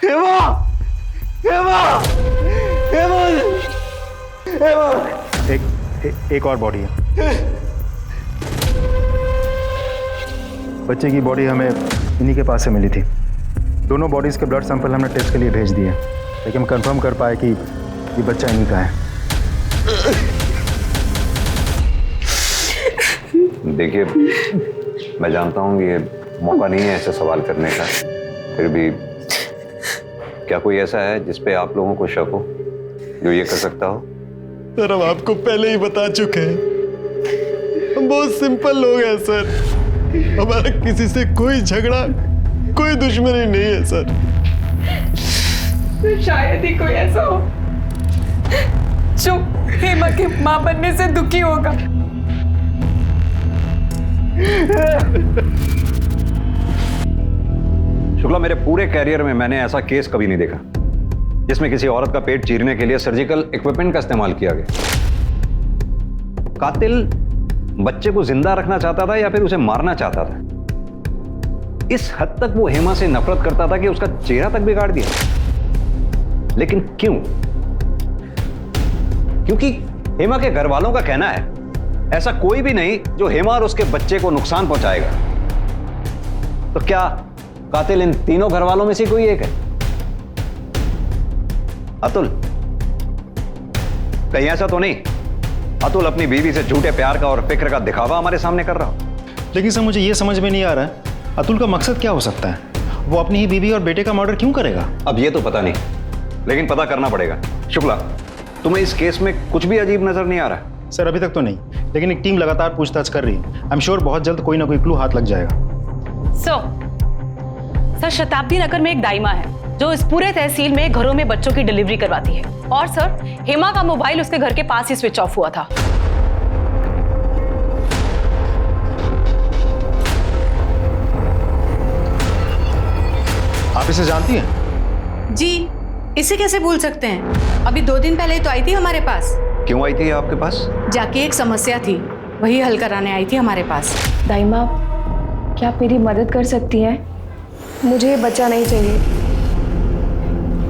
हेमा! हेमा! हेमा! हेमा! एक और बॉडी है। बच्चे की बॉडी हमें इन्हीं के पास से मिली थी। दोनों बॉडीज के ब्लड सैंपल हमने टेस्ट के लिए भेज दिए, लेकिन हम कंफर्म कर पाए कि ये बच्चा इन्हीं का है। देखिए, मैं जानता हूँ ये मौका नहीं है ऐसे सवाल करने का, फिर भी क्या कोई ऐसा है जिस पे आप लोगों को शक हो, जो ये कर सकता हो? सर हम आपको पहले ही बता चुके हैं, हम बहुत सिंपल लोग हैं सर, हमारा किसी से कोई झगड़ा कोई दुश्मनी नहीं है सर। तो शायद ही कोई ऐसा हो जो हेमा के मां बनने से दुखी होगा। शुक्ला, मेरे पूरे कैरियर में मैंने ऐसा केस कभी नहीं देखा जिसमें किसी औरत का पेट चीरने के लिए सर्जिकल इक्विपमेंट का इस्तेमाल किया गया। कातिल बच्चे को जिंदा रखना चाहता था या फिर उसे मारना चाहता था? इस हद तक वो हेमा से नफरत करता था कि उसका चेहरा तक बिगाड़ दिया। लेकिन क्यों? क्योंकि हेमा के घर वालों का कहना है ऐसा कोई भी नहीं जो हेमा और उसके बच्चे को नुकसान पहुंचाएगा। तो क्या कातिल इन तीनों घर वालों में से कोई एक है? अतुल, कहीं ऐसा तो नहीं अतुल अपनी बीवी से झूठे प्यार का और फिक्र का दिखावा हमारे सामने कर रहा हो? लेकिन सर मुझे ये समझ में नहीं आ रहा है अतुल का मकसद क्या हो सकता है? वो अपनी ही बीवी और बेटे का मर्डर क्यों करेगा? अब ये तो पता नहीं, लेकिन पता करना पड़ेगा। शुक्ला, तुम्हें इस केस में कुछ भी अजीब नजर नहीं आ रहा? सर अभी तक तो नहीं, लेकिन एक टीम लगातार पूछताछ कर रही है। आई एम श्योर बहुत जल्द कोई ना कोई क्लू हाथ लग जाएगा। सर शताब्दी नगर में एक दाइमा है जो इस पूरे तहसील में घरों में बच्चों की डिलीवरी करवाती है, और सर हेमा का मोबाइल उसके घर के पास ही स्विच ऑफ हुआ था। आप इसे जानती हैं? जी, इसे कैसे भूल सकते हैं? अभी 2 दिन पहले तो आई थी हमारे पास। क्यों आई थी आपके पास? जाके एक समस्या थी, वही हल कराने आई थी हमारे पास। दाइमा, क्या आप मेरी मदद कर सकती हैं? मुझे ये बच्चा नहीं चाहिए,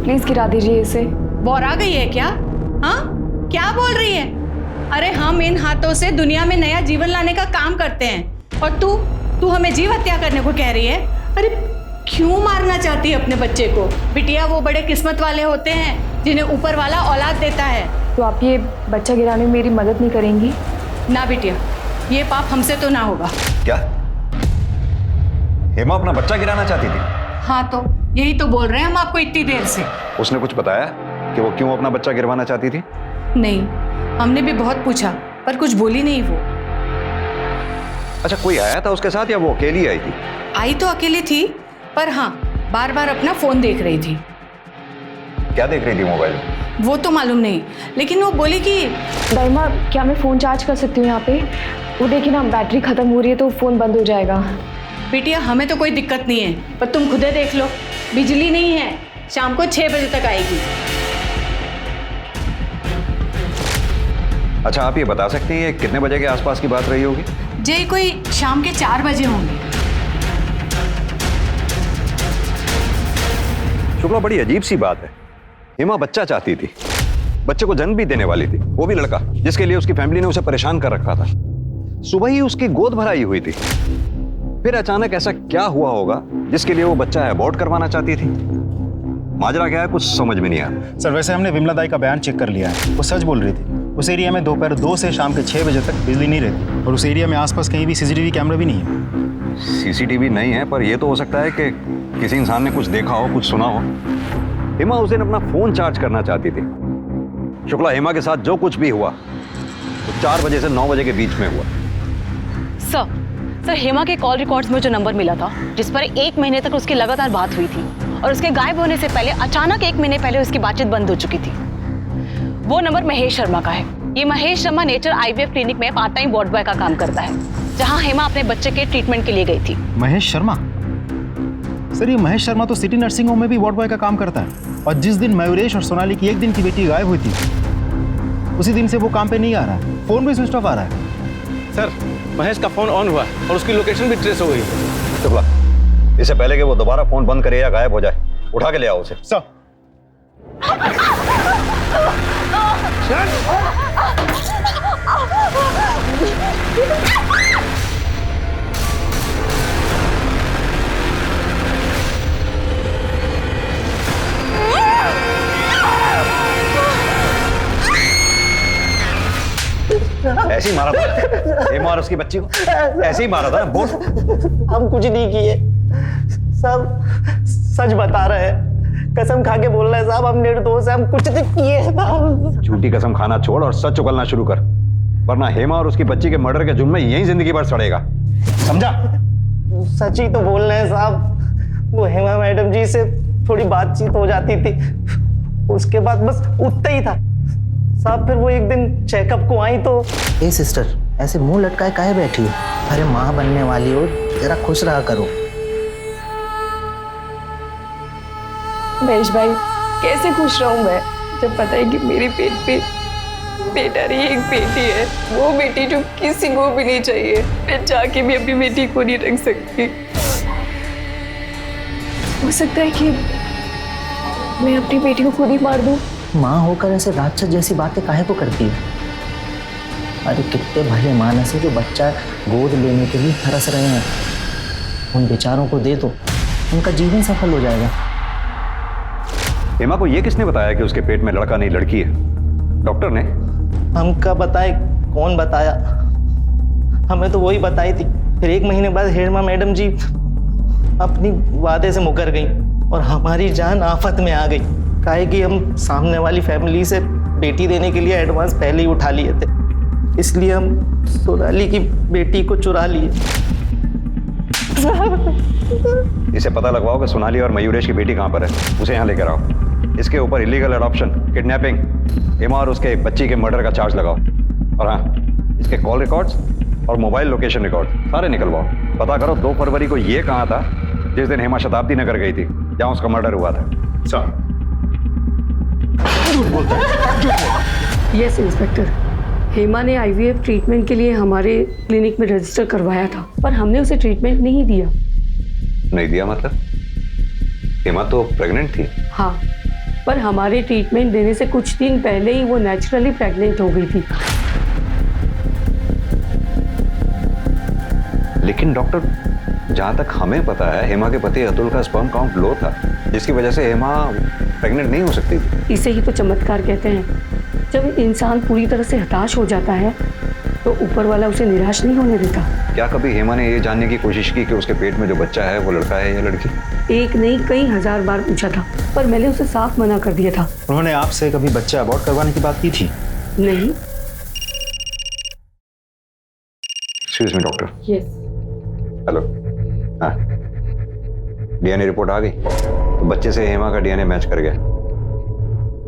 प्लीज गिरा दीजिए इसे। बौरा गई है क्या? हाँ, क्या बोल रही है? अरे हम इन हाथों से दुनिया में नया जीवन लाने का काम करते हैं, और तू हमें जीव हत्या करने को कह रही है? अरे क्यों मारना चाहती है अपने बच्चे को? बिटिया, वो बड़े किस्मत वाले होते हैं जिन्हें ऊपर वाला औलाद देता है। तो आप ये बच्चा गिराने में मेरी मदद नहीं करेंगी? ना बिटिया, ये पाप हमसे तो ना होगा। क्या हेमा अपना बच्चा गिराना चाहती थी? हाँ, तो यही तो बोल रहे हैं हम आपको इतनी देर से। उसने कुछ बताया कि वो क्यों अपना बच्चा गिरवाना चाहती थी? नहीं, हमने भी बहुत पूछा पर कुछ बोली नहीं वो। अच्छा, कोई आया था उसके साथ या वो अकेली आई थी? आई तो अकेली थी, पर हाँ बार बार अपना फोन देख रही थी। क्या देख रही थी मोबाइल में? वो तो मालूम नहीं, लेकिन वो बोली कि दाइमा, क्या मैं फ़ोन चार्ज कर सकती हूँ यहाँ पे? वो देखिए ना, बैटरी ख़त्म हो रही है तो फ़ोन बंद हो जाएगा। बिटिया, हमें तो कोई दिक्कत नहीं है, पर तुम खुदे देख लो, बिजली नहीं है, शाम को 6 बजे तक आएगी। अच्छा, आप ये बता सकते हैं ये कितने बजे के आसपास की बात रही होगी? जी कोई शाम के 4 बजे होंगे। शुक्ला, बड़ी अजीब सी बात है। हेमा बच्चा चाहती थी, बच्चे को जन्म भी देने वाली थी, वो भी लड़का जिसके लिए उसकी फैमिली ने उसे परेशान कर रखा था। सुबह ही उसकी गोद भराई हुई थी, फिर अचानक ऐसा क्या हुआ होगा जिसके लिए वो बच्चा अबॉर्ट करवाना चाहती थी? माजरा क्या है, कुछ समझ में नहीं आ रहा। सर, वैसे हमने विमला दाई का बयान चेक कर लिया है, वो सच बोल रही थी। उस एरिया में दोपहर 2 से शाम के 6 बजे तक बिजली नहीं रहती और उस एरिया में आसपास कहीं भी सीसीटीवी कैमरा भी नहीं है। सीसीटीवी नहीं है, पर यह तो हो सकता है कि किसी इंसान ने कुछ देखा हो, कुछ सुना हो। हेमा उस दिन अपना फोन चार्ज करना चाहती थी। शुक्ला, हेमा के साथ जो कुछ भी हुआ तो 4 बजे से 9 बजे के बीच में हुआ। सर हेमा के कॉल रिकॉर्ड्स में जो नंबर मिला था, जिस पर 1 महीने तक उसकी लगातार बात हुई थी और उसके गायब होने से पहले अचानक 1 महीने पहले उसकी बातचीत बंद हो चुकी थी, वो नंबर महेश शर्मा का है। ये Mahesh Sharma nature IVF clinic में पार्ट टाइम वार्ड बॉय का काम करता है, जहां हेमा अपने बच्चे के ट्रीटमेंट के लिए गई थी। महेश शर्मा? सर, ये महेश शर्मा तो सिटी नर्सिंग होम में भी वार्ड बॉय का काम करता है और जिस दिन मयूरेश और सोनाली की 1 दिन की बेटी गायब हुई थी, उसी दिन से वो काम पे नहीं आ रहा है, फोन भी स्विच ऑफ आ रहा है। सर, महेश का फोन ऑन हुआ और उसकी लोकेशन भी ट्रेस हो गई। शुक्ला, इससे पहले कि वो दोबारा फोन बंद करे या गायब हो जाए, उठा के ले आओ उसे। सर। ऐसे ही मारा था हेमा और उसकी बच्ची को? ऐसे ही मारा था? बोल। हम कुछ नहीं किए, सब सच बता रहे हैं, कसम खा के बोल रहे हैं साहब, हम निर्दोष हैं, हम कुछ नहीं किए। झूठी कसम खाना छोड़ और सच उगलना शुरू कर, वरना हेमा और उसकी बच्ची के मर्डर के जुर्म में यही जिंदगी भर सड़ेगा, समझा? सच ही तो बोल रहे हैं साहब। वो हेमा मैडम जी से थोड़ी बातचीत हो जाती थी, उसके बाद बस उतना ही था साहब। फिर वो एक दिन चेकअप को आई तो। ए सिस्टर, ऐसे मुंह लटकाए काहे बैठी हो? अरे माँ बनने वाली हो, जरा खुश रहा करो। महेश भाई, कैसे खुश रहूं मैं जब पता है कि मेरे पेट पे बेटा नहीं एक बेटी है, वो बेटी जो किसी को भी नहीं चाहिए। मैं जाके भी अपनी बेटी को नहीं रख सकती। हो सकता है कि मैं अपनी बेटी को खुद ही मार दूं। माँ होकर ऐसे राक्षस जैसी बातें काहे को करती है? अरे कितने भले मानस है जो बच्चा गोद लेने के लिए तरस रहे हैं, उन बेचारों को दे दो, उनका जीवन सफल हो जाएगा। हेमा को ये किसने बताया कि उसके पेट में लड़का नहीं लड़की है? डॉक्टर ने? हमका बताए, कौन बताया? हमें तो वही बताई थी। फिर 1 महीने बाद हेमा मैडम जी अपनी वादे से मुकर गई और हमारी जान आफत में आ गई। काहे कि हम सामने वाली फैमिली से बेटी देने के लिए एडवांस पहले ही उठा लिए थे, इसलिए हम सोनाली की बेटी को चुरा लिए। इसे पता लगवाओ कि सोनाली और मयूरेश की बेटी कहाँ पर है, उसे यहाँ लेकर आओ। इसके ऊपर इलीगल अडॉप्शन, किडनैपिंग, हेमा और उसके बच्ची के मर्डर का चार्ज लगाओ। और हाँ, इसके कॉल रिकॉर्ड्स और मोबाइल लोकेशन रिकॉर्ड सारे निकलवाओ। पता करो 2 फरवरी को ये कहाँ था जिस दिन हेमा शताब्दी नगर गई थी, जहाँ उसका मर्डर हुआ था। सर, यस इंस्पेक्टर, हेमा ने आईवीएफ ट्रीटमेंट के लिए हमारे क्लिनिक में रजिस्टर करवाया था, पर हमने उसे ट्रीटमेंट नहीं दिया। नहीं दिया मतलब? हेमा तो प्रेग्नेंट थी। हाँ, पर हमारे ट्रीटमेंट देने से कुछ दिन पहले ही वो नेचुरली प्रेग्नेंट हो गई थी। लेकिन डॉक्टर, जहां तक हमें पता है हेमा के पति अतुल का स्पर्म काउंट लो था, जिसकी वजह से हेमा प्रेग्नेंट नहीं हो सकती थी। इसे ही तो चमत्कार कहते हैं। जब इंसान पूरी तरह से हताश हो जाता है तो ऊपर वाला उसे निराश नहीं होने देता। क्या कभी हेमा ने ये जानने की कोशिश की कि उसके पेट में जो बच्चा है वो लड़का है या लड़की? एक नहीं, कई हजार बार पूछा था, पर मैंने उसे साफ मना कर दिया था। उन्होंने आपसे कभी बच्चा अबॉर्ट करवाने की बात की थी? नहीं। Excuse me doctor. Yes. Hello. हाँ, डीएनए रिपोर्ट आ गई? तो बच्चे से हेमा का डीएनए मैच कर गया,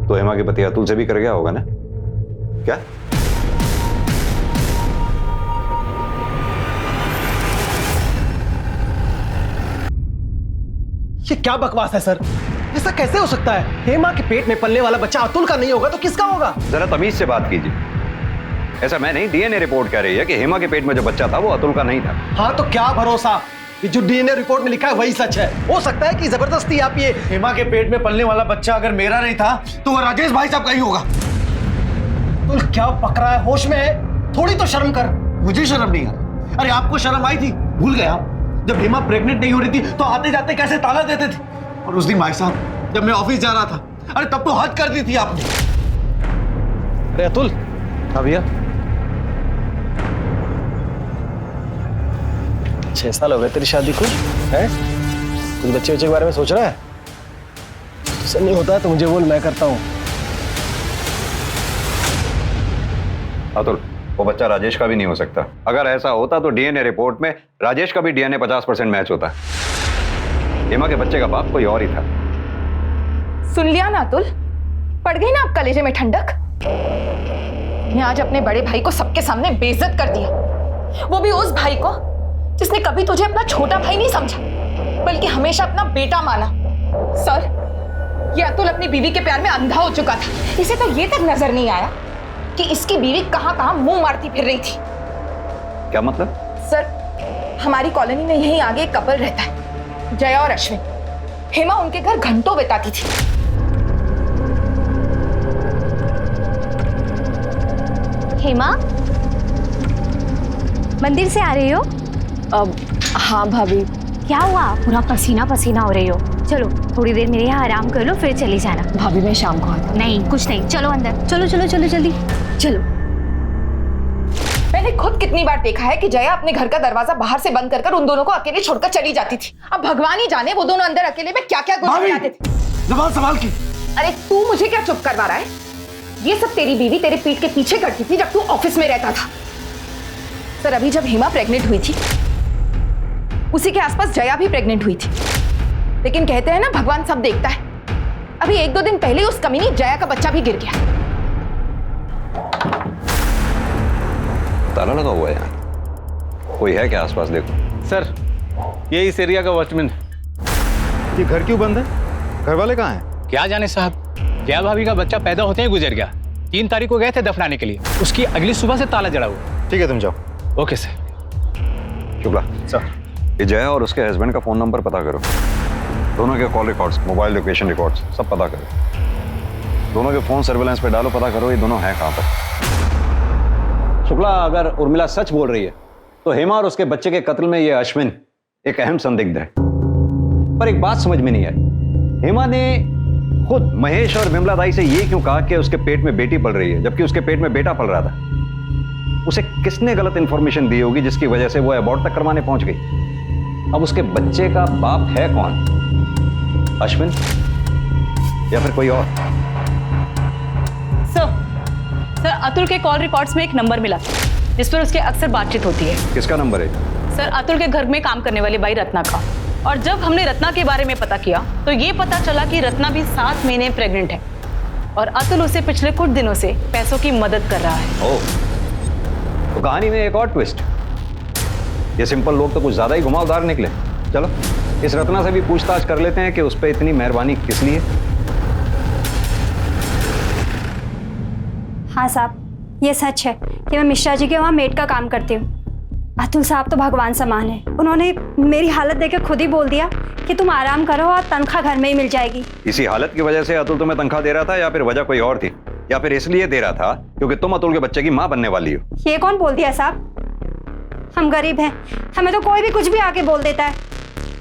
तो हेमा के पति अतुल से भी कर गया होगा ना? क्या? ये क्या बकवास है सर? ऐसा कैसे हो सकता है? हेमा के पेट में पलने वाला बच्चा अतुल का नहीं होगा तो किसका होगा? जरा तमीज से बात कीजिए। ऐसा मैं नहीं, डीएनए रिपोर्ट कह रही है कि हेमा के पेट में जो बच्चा था वो अतुल का नहीं था। हाँ तो क्या भरोसा कि जो डीएनए रिपोर्ट में लिखा है वही सच है। हो सकता है कि जबरदस्ती आप ये हेमा के पेट में पलने वाला बच्चा अगर मेरा नहीं था तो वो राजेश भाई साहब का ही होगा। तो क्या पकड़ा है, होश में है? थोड़ी तो शर्म कर। मुझे शर्म नहीं आ। अरे आपको शर्म आई थी? भूल गए आप जब हेमा प्रेग्नेंट नहीं हो रही थी तो आते जाते कैसे ताला देते थे। और उस दिन भाई साहब जब मैं ऑफिस जा रहा था, अरे तब तो हद कर दी थी आपने। अरे अतुल। हाँ भैया। 6 साल हो गए तेरी शादी को, है? कुछ बच्चे के बारे में सोच रहा है? तुझसे नहीं होता है तो मुझे बोल, मैं करता हूँ। अतुल, वो बच्चा राजेश का भी नहीं हो सकता। अगर ऐसा होता तो डीएनए रिपोर्ट में राजेश का भी डीएनए 50% मैच होता। हेमा के बच्चे का बाप कोई और ही था। सुन लिया ना अतुल, पड़ गई ना आप कलेजे में ठंडक। ने आज अपने बड़े भाई को सबके सामने बेइज्जत कर दिया, वो भी उस भाई को जिसने कभी तुझे अपना छोटा भाई नहीं समझा बल्कि हमेशा अपना बेटा माना। सर, ये अतुल अपनी बीवी के प्यार में अंधा हो चुका था। इसे तो ये तक नजर नहीं आया कि इसकी बीवी कहां-कहां मुंह मारती फिर रही थी। क्या मतलब? सर, हमारी कॉलोनी में यहीं आगे एक कपल रहता है, जया और अश्विन। हेमा उनके घर घंटों बिताती थी। हेमा, मंदिर से आ रही हो? हाँ भाभी। क्या हुआ? पूरा पसीना पसीना हो रही हो। चलो थोड़ी देर मेरे यहाँ आराम कर लो, फिर चली जाना। भाभी मैं शाम को आता हूँ। नहीं, कुछ नहीं, चलो अंदर, चलो चलो चलो जल्दी चलो। मैंने खुद कितनी बार देखा है कि जया अपने घर का दरवाजा बाहर से बंद कर उन दोनों को अकेले छोड़कर चली जाती थी। अब भगवान ही जाने वो दोनों अंदर अकेले में क्या क्या गुजराते थे। जबान संभाल के। अरे तू मुझे क्या चुप करवा रहा है? ये सब तेरी बीवी तेरे पीठ के पीछे करती थी जब तू ऑफिस में रहता था। सर, अभी जब हेमा प्रेग्नेंट हुई थी उसी के आसपास जया भी प्रेग्नेंट हुई थी, लेकिन कहते हैं ना भगवान सब देखता है। अभी 1-2 दिन पहले उस कमीनी जया का बच्चा भी गिर गया। ताला लगा हुआ है यहाँ, कोई है क्या आसपास? देखो सर, ये इस एरिया का वॉचमैन है। ये घर क्यों बंद है? घर वाले कहाँ हैं? क्या जाने साहब, जया भाभी का बच्चा पैदा होते ही गुजर गया। 3 तारीख को गए थे दफनाने के लिए, उसकी अगली सुबह से ताला जड़ा हुआ। ठीक है, तुम जाओ। Okay sir. शुक्ला सर, ये जया और उसके हस्बैंड का फोन नंबर पता करो। दोनों के call records, mobile location records सब पता करो। दोनों के फोन सर्विलांस पे डालो, पता करो ये दोनों हैं कहाँ पर। शुक्ला, अगर उर्मिला सच बोल रही है तो हेमा और उसके बच्चे के कत्ल में ये अश्विन एक अहम संदिग्ध है। पर एक बात समझ में नहीं आई, हेमा ने खुद महेश और विमला दाई से ये क्यों कहा कि उसके पेट में बेटी पल रही है जबकि उसके पेट में बेटा पल रहा था? उसे किसने गलत इंफॉर्मेशन दी होगी जिसकी वजह से वो अबॉर्ट तक करवाने पहुंच गई? अब उसके बच्चे का बाप है कौन? अश्विन या फिर कोई और? सर, अतुल के कॉल रिकॉर्ड्स में एक नंबर मिला जिस पर उसके अक्सर बातचीत होती है। किसका नंबर है? सर, अतुल के घर में काम करने वाली बाई रत्ना का। और जब हमने रत्ना के बारे में पता किया तो ये पता चला कि रत्ना भी 7 महीने प्रेग्नेंट है और अतुल उसे पिछले कुछ दिनों से पैसों की मदद कर रहा है। ओह, तो कहानी में एक और ट्विस्ट। ये सिंपल लोग तो कुछ ज्यादा ही घुमावदार निकले। चलो इस रत्ना से भी पूछताछ कर लेते हैं कि उस पर इतनी मेहरबानी किस लिए। हाँ साहब, ये सच है कि मैं मिश्रा जी के वहाँ मेड का काम करती हूँ। अतुल साहब तो भगवान समान है। उन्होंने मेरी हालत देखकर खुद ही बोल दिया कि तुम आराम करो और तनख्वाह घर में ही मिल जाएगी। इसी हालत की वजह से अतुल तुम्हें तनख्वाह दे रहा था या फिर वजह कोई और थी? या फिर इसलिए दे रहा था क्योंकि तुम अतुल के बच्चे की माँ बनने वाली हो? ये कौन बोल दिया साहब? हम गरीब हैं, हमें तो कोई भी कुछ भी आके बोल देता है।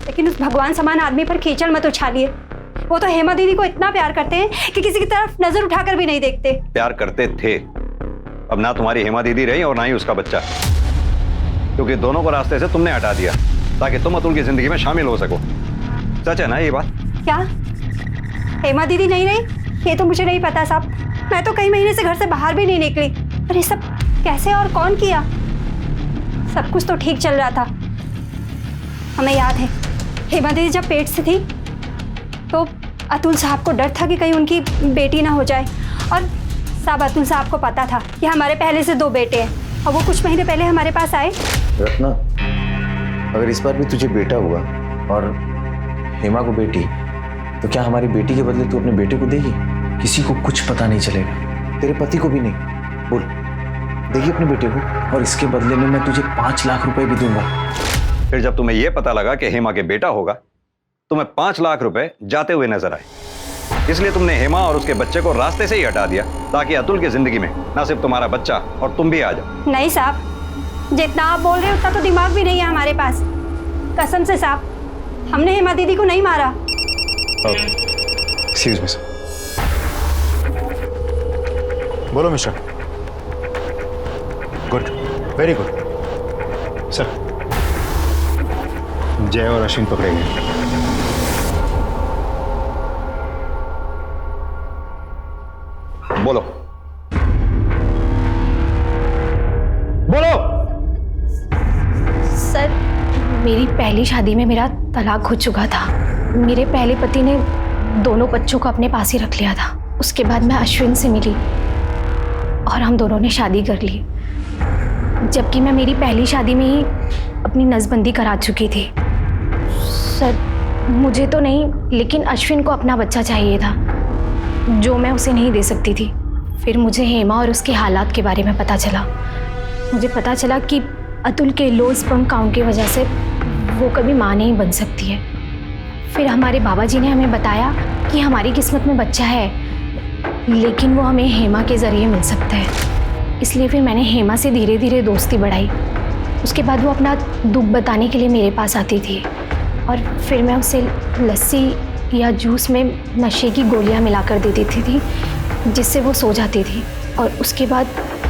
लेकिन उस भगवान समान आदमी पर कीचड़ मत उछालिए। वो तो हेमा दीदी को इतना प्यार करते हैं कि किसी की तरफ नजर उठाकर भी नहीं देखते। प्यार करते थे, अब ना तुम्हारी हेमा दीदी रही और ना ही उसका बच्चा, क्योंकि दोनों को रास्ते से तुमने हटा दिया ताकि तुम अतुल की जिंदगी में शामिल हो सको। सच है ना ये बात? क्या हेमा दीदी नहीं रही? ये तो मुझे नहीं पता साहब, मैं तो कई महीने से घर से बाहर भी नहीं निकली। और ये सब कैसे और कौन किया? सब कुछ तो ठीक चल रहा था। हमें याद है हेमा दीदी जब पेट से थी तो अतुल साहब को डर था कि कहीं उनकी बेटी ना हो जाए। और साहब, अतुल साहब को पता था कि हमारे पहले से 2 बेटे हैं और वो कुछ महीने पहले हमारे पास आए। रत्ना, अगर इस बार भी तुझे बेटा हुआ और हेमा को बेटी, तो क्या हमारी बेटी के बदले तू अपने बेटे को देगी? किसी को कुछ पता नहीं चलेगा, तेरे पति को भी नहीं। बोल, देगी अपने बेटे को, और इसके बदले में मैं तुझे 5 लाख रुपए भी दूंगा। फिर जब तुम्हें यह पता लगा कि हेमा के बेटा होगा, तुम्हें 5 लाख रुपए जाते हुए नजर आए, इसलिए तुमने हेमा और उसके बच्चे को रास्ते से ही हटा दिया ताकि अतुल की जिंदगी में ना सिर्फ तुम्हारा बच्चा और तुम भी आ जाओ। नहीं साहब, जितना आप बोल रहे हो उतना तो दिमाग भी नहीं है हमारे पास। कसम से साहब, हमने हेमा दीदी को नहीं मारा। Excuse me sir. बोलो mister. Good, very good sir. Jai और अश्विन पकड़े गए। बोलो बोलो। सर, मेरी पहली शादी में मेरा तलाक हो चुका था। मेरे पहले पति ने दोनों बच्चों को अपने पास ही रख लिया था। उसके बाद मैं अश्विन से मिली और हम दोनों ने शादी कर ली, जबकि मैं मेरी पहली शादी में ही अपनी नसबंदी करा चुकी थी। सर, मुझे तो नहीं, लेकिन अश्विन को अपना बच्चा चाहिए था, जो मैं उसे नहीं दे सकती थी। फिर मुझे हेमा और उसके हालात के बारे में पता चला। मुझे पता चला कि अतुल के लो स्पर्म काउंट की वजह से वो कभी माँ नहीं बन सकती है। फिर हमारे बाबा जी ने हमें बताया कि हमारी किस्मत में बच्चा है, लेकिन वो हमें हेमा के ज़रिए मिल सकता है। इसलिए फिर मैंने हेमा से धीरे धीरे दोस्ती बढ़ाई। उसके बाद वो अपना दुख बताने के लिए मेरे पास आती थी और फिर मैं उसे लस्सी या जूस में नशे की गोलियां मिलाकर दे देती थी, जिससे वो सो जाती थी। और उसके बाद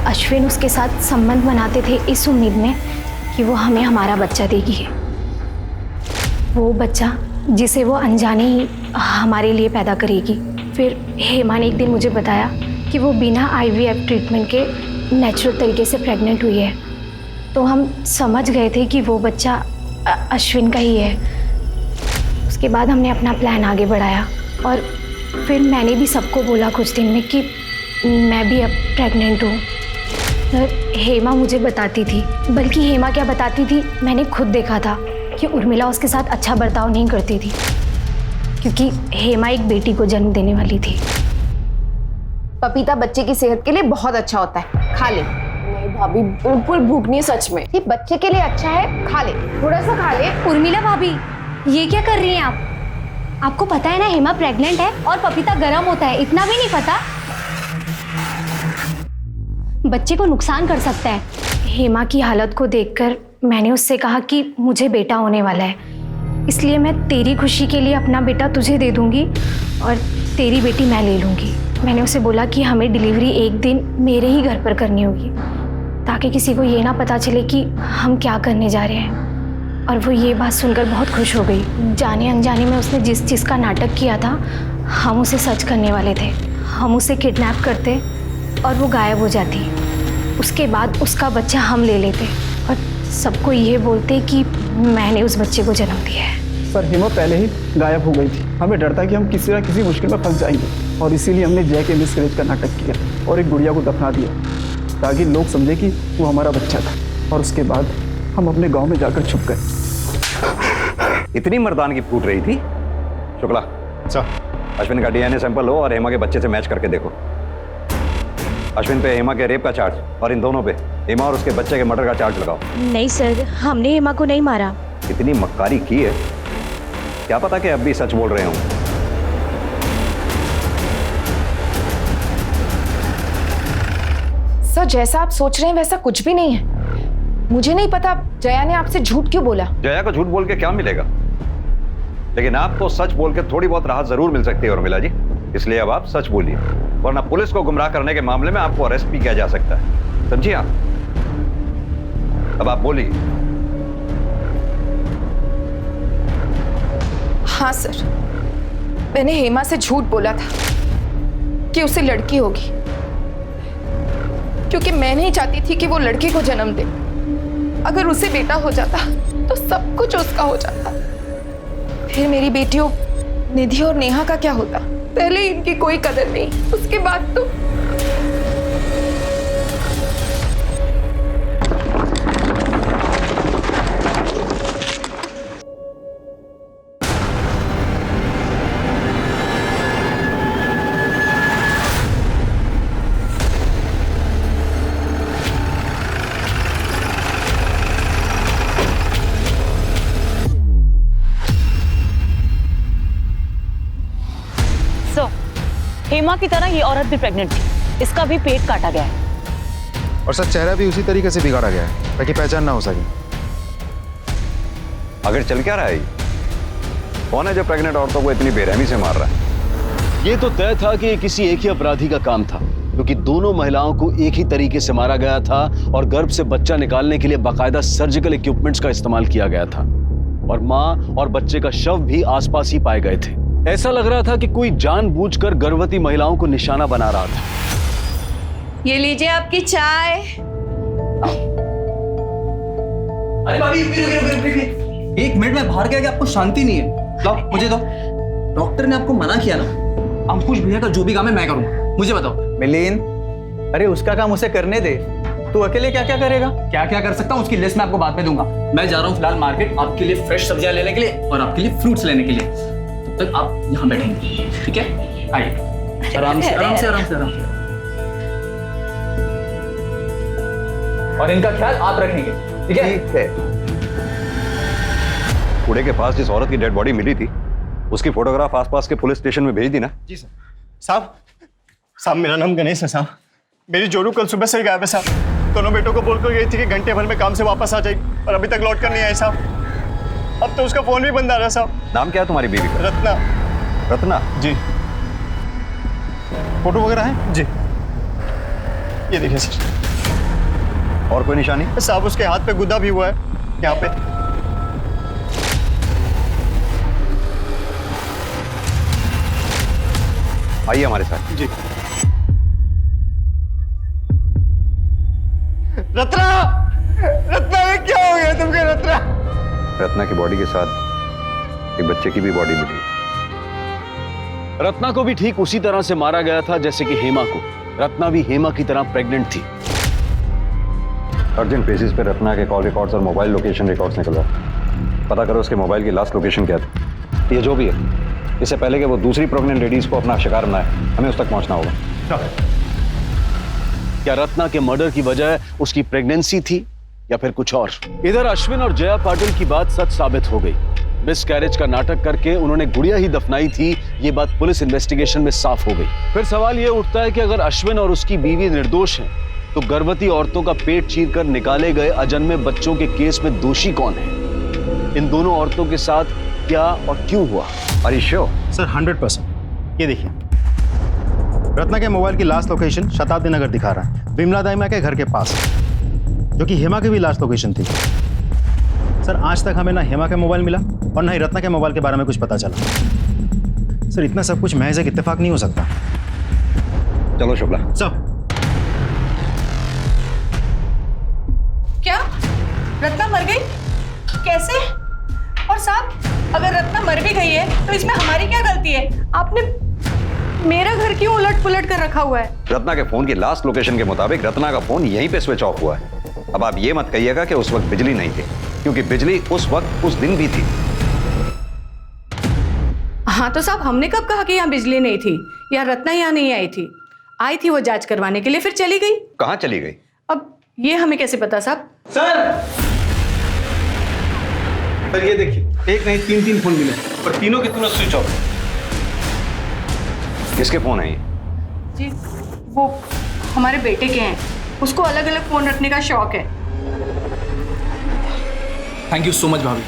अश्विन उसके साथ संबंध बनाते थे इस उम्मीद में कि वो हमें हमारा बच्चा देगी, वो बच्चा जिसे वो अनजाने ही हमारे लिए पैदा करेगी। फिर हेमा ने एक दिन मुझे बताया कि वो बिना IVF ट्रीटमेंट के नेचुरल तरीके से प्रेग्नेंट हुई है। तो हम समझ गए थे कि वो बच्चा अश्विन का ही है। उसके बाद हमने अपना प्लान आगे बढ़ाया और फिर मैंने भी सबको बोला कुछ दिन में कि मैं भी अब प्रेग्नेंट हूँ। हेमा मुझे बताती थी, बल्कि हेमा क्या बताती थी, मैंने खुद देखा था कि उर्मिला उसके साथ अच्छा बर्ताव नहीं करती थी, क्योंकि हेमा एक बेटी को जन्म देने वाली थी। पपीता बच्चे की सेहत के लिए बहुत अच्छा होता है, खा ले। नहीं भाभी, बिल्कुल भूख नहीं है सच में। ये बच्चे के लिए अच्छा है, खा ले, थोड़ा सा खा ले। उर्मिला भाभी, ये क्या कर रही हैं आप? आपको पता है ना हेमा प्रेग्नेंट है और पपीता गर्म होता है, इतना भी नहीं पता? बच्चे को नुकसान कर सकता है। हेमा की हालत को देखकर मैंने उससे कहा कि मुझे बेटा होने वाला है, इसलिए मैं तेरी खुशी के लिए अपना बेटा तुझे दे दूंगी और तेरी बेटी मैं ले लूँगी। मैंने उसे बोला कि हमें डिलीवरी एक दिन मेरे ही घर पर करनी होगी, ताकि किसी को ये ना पता चले कि हम क्या करने जा रहे हैं। और वो ये बात सुनकर बहुत खुश हो गई। जाने अनजाने में उसने जिस चीज़ का नाटक किया था, हम उसे सच करने वाले थे। हम उसे किडनैप करते और वो गायब हो जाती। उसके बाद उसका बच्चा हम ले लेते और सबको ये बोलते कि मैंने उस बच्चे को जन्म दिया है। सर, हेमा पहले ही गायब हो गई थी। हमें डर था कि हम किसी ना किसी मुश्किल में फंस जाएंगे, और इसीलिए हमने जय के मिसकैरेज का नाटक किया और एक गुड़िया को दफना दिया, ताकि लोग समझे कि वो हमारा बच्चा था। और उसके बाद हम अपने गांव में जाकर छुप गए। इतनी मर्दानगी फूट रही थी। शुक्ला सर, अश्विन का DNA सैंपल लो और हेमा के बच्चे से मैच करके देखो। अश्विन पे हेमा के रेप का चार्ज और इन दोनों पे हेमा और उसके बच्चे के मर्डर का चार्ज लगाओ। नहीं सर, हमने हेमा को नहीं मारा। इतनी मक्कारी की है, क्या पता कि अब भी सच बोल रहे हूं। सर, जैसा आप सोच रहे हैं वैसा कुछ भी नहीं है। मुझे नहीं पता जया ने आपसे झूठ क्यों बोला। जया को झूठ बोल के क्या मिलेगा, लेकिन आपको सच बोल के थोड़ी बहुत राहत जरूर मिल सकती है उर्मिला जी। इसलिए अब आप सच बोलिए, वरना पुलिस को गुमराह करने के मामले में आपको अरेस्ट भी किया जा सकता है, समझिए आप। अब आप बोलिए। हाँ सर, मैंने हेमा से झूठ बोला था कि उसे लड़की होगी, क्योंकि मैं नहीं चाहती थी कि वो लड़की को जन्म दे। अगर उसे बेटा हो जाता तो सब कुछ उसका हो जाता। फिर मेरी बेटियों निधि और नेहा का क्या होता? पहले इनकी कोई कदर नहीं, उसके बाद तो हेमा की तरह ये औरत भी प्रेग्नेंट थी, इसका भी पेट काटा गया है। और सर चेहरा भी उसी तरीके से बिगाड़ा गया है ताकि पहचान ना हो सके। अगर चल क्या रहा है ये? कौन है जो प्रेग्नेंट औरतों को इतनी बेरहमी से मार रहा है? ये तो तय था कि ये किसी एक ही अपराधी का काम था, क्योंकि दोनों महिलाओं को एक ही तरीके से मारा गया था और गर्भ से बच्चा निकालने के लिए बाकायदा सर्जिकल इक्विपमेंट्स का इस्तेमाल किया गया था और मां और बच्चे का शव भी आसपास ही पाए गए थे। ऐसा लग रहा था कि कोई जानबूझकर गर्भवती महिलाओं को निशाना बना रहा था। ये लीजिए आपकी चाय। अरे भाभी रुकिए। एक मिनट में बाहर गया कि आपको शांति नहीं है। लो मुझे दो। डॉक्टर ने आपको मना किया ना, अंकुश भैया का जो भी काम है मैं करूंगा। मुझे बताओ। मिलिंद, अरे उसका काम उसे करने दे, तू अकेले क्या क्या करेगा? क्या क्या कर सकता हूँ उसकी लिस्ट मैं आपको बाद में दूंगा। मैं जा रहा हूँ फिलहाल मार्केट आपके लिए फ्रेश सब्जियां लेने के लिए और आपके लिए फ्रूट्स लेने के लिए। तब तक आप यहाँ बैठेंगे, ठीक है? आइए आराम से आराम से आराम से आराम से। और इनका ख्याल आप रखेंगे, ठीक है? ठीक है। कूड़े के पास जिस औरत की डेड बॉडी मिली थी उसकी फोटोग्राफ आसपास के पुलिस स्टेशन में भेज दी ना? जी सर। साहब मेरा नाम गणेश है साहब। मेरी जोरू कल सुबह से ही गायब है साहब। दोनों बेटों को बोलकर गई थी कि घंटे भर में काम से वापस आ जाएगी और अभी तक लौट कर नहीं आई साहब। अब तो उसका फोन भी बंद आ रहा है साहब। नाम क्या है तुम्हारी बीवी का? रत्ना। रत्ना? जी। फोटो वगैरह है? जी। ये देखिए सर। और कोई निशानी? साहब उसके हाथ पे गुदा भी हुआ है यहाँ पे। आइए हमारे साथ। जी। रत्ना, रत्ना ये क्या हो गया तुमको रत्ना? रत्ना की बॉडी के साथ एक बच्चे की भी बॉडी मिली। रत्ना को भी ठीक उसी तरह से मारा गया था जैसे कि हेमा को। रत्ना भी हेमा की तरह प्रेग्नेंट थी। अर्जेंट बेसिस पे रत्ना के कॉल रिकॉर्ड्स और मोबाइल लोकेशन रिकॉर्ड्स निकलवा। पता करो उसके मोबाइल की लास्ट लोकेशन क्या थी। ये जो भी है, इससे पहले कि वो दूसरी प्रेग्नेंट लेडीज को अपना शिकार बनाए, हमें उस तक पहुंचना होगा। क्या रत्ना के मर्डर की वजह उसकी प्रेगनेंसी थी या फिर कुछ और? इधर अश्विन और जया पाटिल की बात सच साबित हो गई। मिसकैरेज का नाटक करके उन्होंने गुड़िया ही दफनाई थी, ये बात पुलिस इन्वेस्टिगेशन में साफ हो गई। फिर सवाल ये उठता है कि अगर अश्विन और उसकी बीवी निर्दोष हैं, तो गर्भवती औरतों का पेट चीरकर निकाले गए अजन्मे बच्चों के केस में दोषी कौन है? इन दोनों औरतों के साथ क्या और क्यों हुआ? सर 100%। ये देखिए, रत्ना के मोबाइल की लास्ट लोकेशन शताब्दी नगर दिखा रहा है, विमला दाइमा के घर के पास, जो कि हेमा की भी लास्ट लोकेशन थी। सर आज तक हमें ना हेमा का मोबाइल मिला और ना ही रत्ना के मोबाइल के बारे में कुछ पता चला। सर इतना सब कुछ महज एक इत्तेफाक नहीं हो सकता। चलो शुक्ला। सर क्या रत्ना मर गई? कैसे? और साहब अगर रत्ना मर भी गई है तो इसमें हमारी क्या गलती है? आपने मेरा घर क्यों उलट पुलट कर रखा हुआ है? रत्ना के फोन की लास्ट लोकेशन के मुताबिक रत्ना का फोन यहीं पे स्विच ऑफ हुआ है। अब आप ये मत कहिएगा कि उस वक्त बिजली नहीं थी, क्योंकि बिजली उस वक्त उस दिन भी थी। हाँ तो साहब हमने कब कहा कि यहाँ बिजली नहीं थी या रत्ना यहाँ नहीं आई थी? आई थी वो जांच करवाने के लिए, फिर चली गई। कहाँ चली गई? अब ये हमें कैसे पता साहब? सर ये देखिए, एक नहीं तीन फोन मिले और तीनों के तीनों स्विच ऑफ। किसके फोन है ये? जी वो हमारे बेटे के हैं, उसको अलग अलग फोन रखने का शौक है। थैंक यू सो मच भाभी,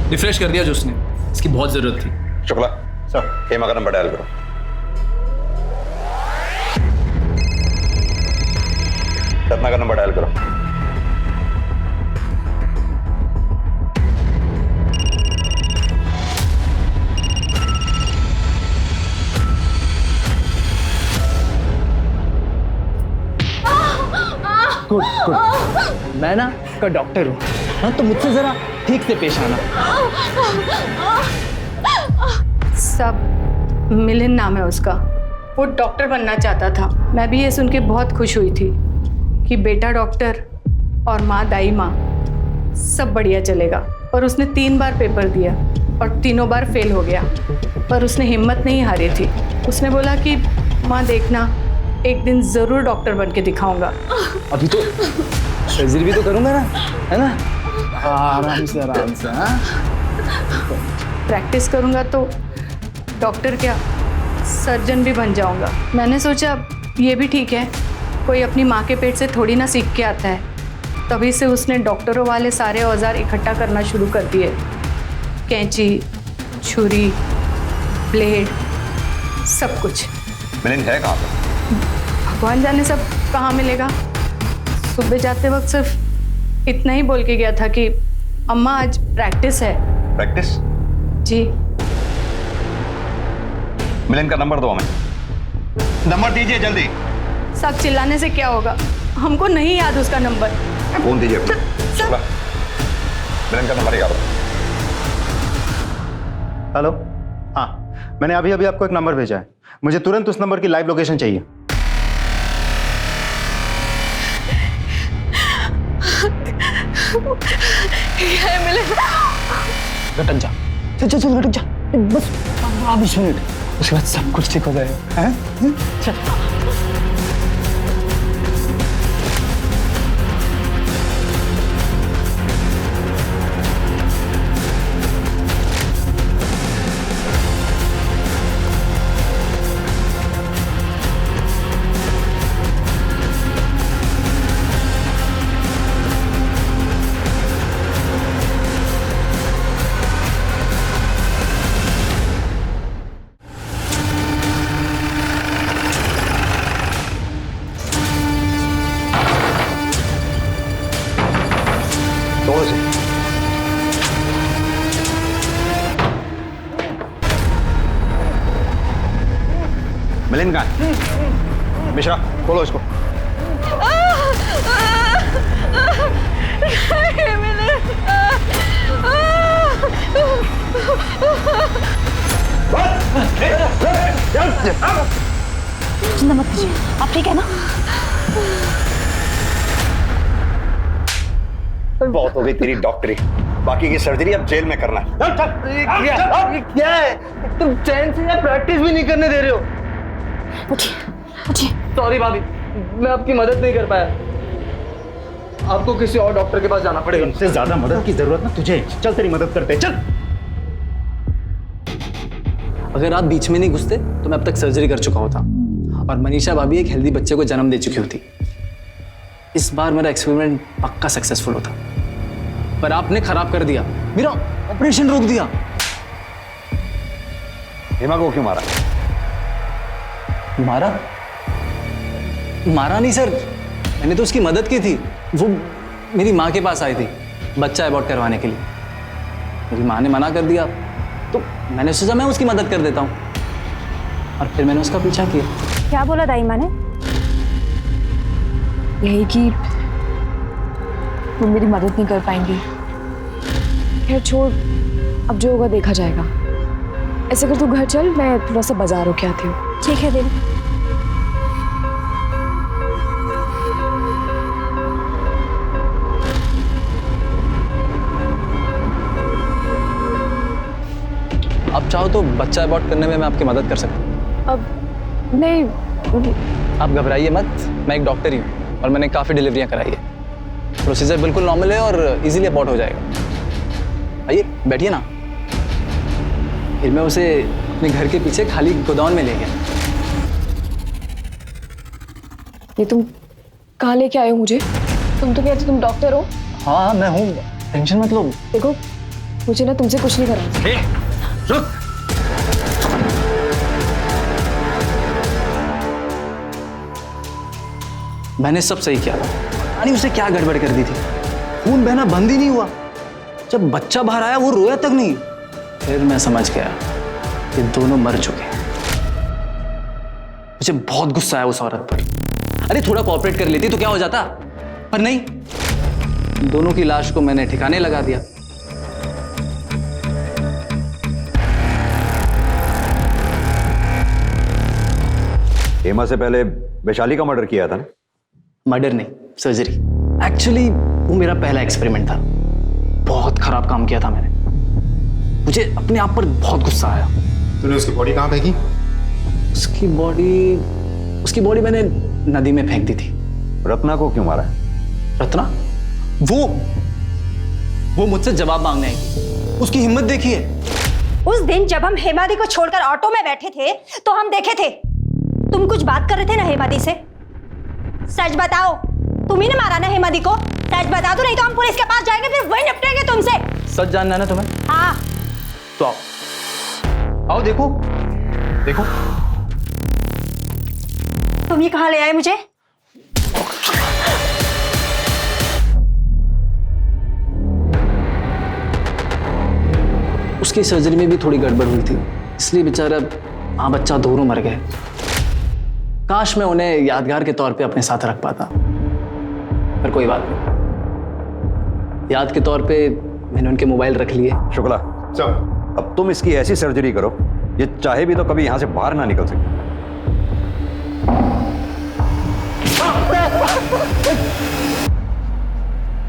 रिफ्रेश कर दिया जो उसने, इसकी बहुत जरूरत थी। शुक्ला सर, हेमा का नंबर डायल करो। रत्ना का नंबर डायल करो। Good good. मैं ना का डॉक्टर हूँ, हाँ तो मुझसे जरा ठीक से पेश आना। सब मिलिंद नाम है उसका, वो डॉक्टर बनना चाहता था। मैं भी ये सुन के बहुत खुश हुई थी कि बेटा डॉक्टर और माँ दाई माँ सब बढ़िया चलेगा। और उसने 3 बार पेपर दिया और तीनों बार फेल हो गया, पर उसने हिम्मत नहीं हारी थी। उसने बोला कि माँ देखना, एक दिन जरूर डॉक्टर बन के दिखाऊंगा। अभी तो सर्जरी भी तो करूंगा ना, है ना? आराम से आराम से। हाँ प्रैक्टिस करूंगा तो डॉक्टर क्या सर्जन भी बन जाऊंगा। मैंने सोचा ये भी ठीक है, कोई अपनी माँ के पेट से थोड़ी ना सीख के आता है। तभी से उसने डॉक्टरों वाले सारे औजार इकट्ठा करना शुरू कर दिए, कैंची, छुरी, ब्लेड, सब कुछ। मिलिंद है कहाँ पर? भगवान जाने सब कहाँ मिलेगा। सुबह जाते वक्त सिर्फ इतना ही बोल के गया था कि अम्मा आज प्रैक्टिस है। प्रैक्टिस? जी। मिलिंद का नंबर दो हमें। नंबर दीजिए जल्दी। सब चिल्लाने से क्या होगा, हमको नहीं याद उसका नंबर। फोन दीजिए अपना। मिलिंद का नंबर याद। हेलो, हाँ, मैंने अभी अभी आपको एक नंबर भेजा है। मुझे तुरंत उस नंबर की लाइव लोकेशन चाहिए। घटक जा, चल चल चल घटक जा, बस 15-20 मिनट, उसके बाद सब कुछ ठीक हो जाएगा। हैं? चल। मिलिंद कहाँ है? मिश्रा खोलो इसको। चिंता मत कीजिए, आप ठीक है ना? बहुत हो गई तेरी डॉक्टरी, बाकी की सर्जरी अब जेल में करना है। क्या है, तुम चैन से या प्रैक्टिस भी नहीं करने दे रहे हो। सॉरी भाभी, मैं आपकी मदद नहीं कर पाया। आपको किसी और डॉक्टर के पास जाना पड़ेगा। इससे ज्यादा मदद की जरूरत ना तुझे। चल तेरी मदद करते, चल। अगर आप बीच में नहीं घुसते तो मैं अब तक सर्जरी कर चुका होता और मनीषा भाभी एक हेल्दी बच्चे को जन्म दे चुकी होती। इस बार मेरा एक्सपेरिमेंट पक्का सक्सेसफुल होता, पर आपने खराब कर दिया, मेरा ऑपरेशन रोक दिया। हेमा को क्यों मारा? मारा? मारा नहीं सर, मैंने तो उसकी मदद की थी। वो मेरी माँ के पास आई थी बच्चा अबॉर्ट करवाने के लिए। मेरी माँ ने मना कर दिया तो मैंने सोचा मैं उसकी मदद कर देता हूँ और फिर मैंने उसका पीछा किया। क्या बोला दाई माँ ने? यही कि तुम मेरी मदद नहीं कर पाएंगी। खैर छोड़, अब जो होगा देखा जाएगा। ऐसे कर तू घर चल, मैं थोड़ा सा बाजार होके आती हूँ। ठीक है दीदी। आप चाहो तो बच्चा अबॉर्ट करने में मैं आपकी मदद कर सकता हूँ। अब नहीं, आप घबराइए मत, मैं एक डॉक्टर ही हूँ और मैंने काफ़ी डिलीवरियाँ कराई है। प्रोसीजर बिल्कुल नॉर्मल है और इजीली अबॉर्ट हो जाएगा। आइए बैठिए ना। फिर मैं उसे अपने घर के पीछे खाली गोदाम में ले गया। ये तुम कहाँ लेके आए हो मुझे? तुम तो कहते तुम डॉक्टर हो। हाँ मैं हूँ, टेंशन मत लो। देखो मुझे ना तुमसे कुछ नहीं करना। रुक। मैंने सब सही किया था, यानी उसे क्या गड़बड़ कर दी थी। खून बहना बंद ही नहीं हुआ। जब बच्चा बाहर आया वो रोया तक नहीं। फिर मैं समझ गया कि दोनों मर चुके हैं। मुझे बहुत गुस्सा आया उस औरत पर। अरे थोड़ा कोऑपरेट कर लेती तो क्या हो जाता, पर नहीं, दोनों की लाश को मैंने ठिकाने लगा दिया। हेमा से पहले वैशाली का मर्डर किया था ना? मर्डर नहीं, सर्जरी। एक्चुअली वो मेरा पहला एक्सपेरिमेंट था। बहुत खराब काम किया था मैंने। मुझे अपने आप पर बहुत गुस्सा आया। तूने उसकी बॉडी कहाँ फेंकी? उसकी बॉडी मैंने नदी में फेंक दी थी। रत्ना को क्यों मारा? रत्ना? वो मुझसे जवाब मांगने आई थी। उसकी हिम्मत देखिए। उस दिन जब हम हेमा दी को छोड़कर ऑटो में बैठे थे तो हम देखे थे तुम कुछ बात कर रहे थे ना हेमा दी से। सच बताओ, तुम ही ने मारा ना हेमा दी को? सच बता दो, नहीं तो हम पुलिस के पास जाएंगे, फिर वही निपटेंगे तुमसे। सच जानना है ना तुम्हें? हाँ। तो आओ, आओ देखो देखो। तुम ये कहाँ ले आए मुझे? उसकी सर्जरी में भी थोड़ी गड़बड़ हुई थी, इसलिए बेचारा माँ बच्चा दोनों मर गए। काश मैं उन्हें यादगार के तौर पे अपने साथ रख पाता, पर कोई बात नहीं। याद के तौर पे मैंने उनके मोबाइल रख लिए। शुक्ला, अब तुम इसकी ऐसी सर्जरी करो, ये चाहे भी तो कभी यहां से बाहर ना निकल सके।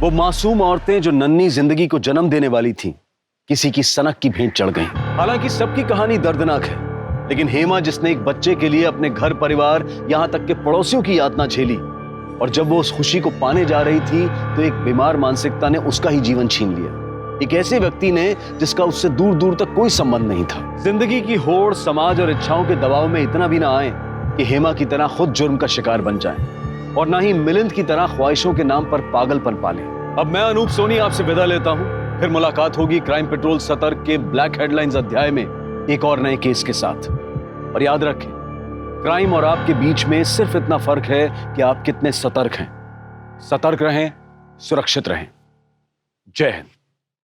वो मासूम औरतें जो नन्ही जिंदगी को जन्म देने वाली थीं, किसी की सनक की भेंट चढ़ गईं। हालांकि सबकी कहानी दर्दनाक है, लेकिन हेमा जिसने एक बच्चे के लिए अपने घर परिवार यहां तक के पड़ोसियों की यातना झेली, और जब वो उस खुशी को पाने जा रही थी तो एक बीमार मानसिकता ने उसका ही जीवन छीन लिया। एक ऐसे व्यक्ति ने जिसका उससे दूर दूर तक कोई संबंध नहीं था। जिंदगी की होड़, समाज और इच्छाओं के दबाव में इतना भी ना आए कि हेमा की तरह खुद जुर्म का शिकार बन जाए, और ना ही मिलिंद की तरह ख्वाहिशों के नाम पर पागलपन पाले। अब मैं अनूप सोनी आपसे विदा लेता हूं। फिर मुलाकात होगी क्राइम पेट्रोल सतर्क के ब्लैक हेडलाइंस अध्याय में एक और नए केस के साथ। और याद रखें, क्राइम और आपके बीच में सिर्फ इतना फर्क है कि आप कितने सतर्क हैं। सतर्क रहें, सुरक्षित रहें। जय हिंद।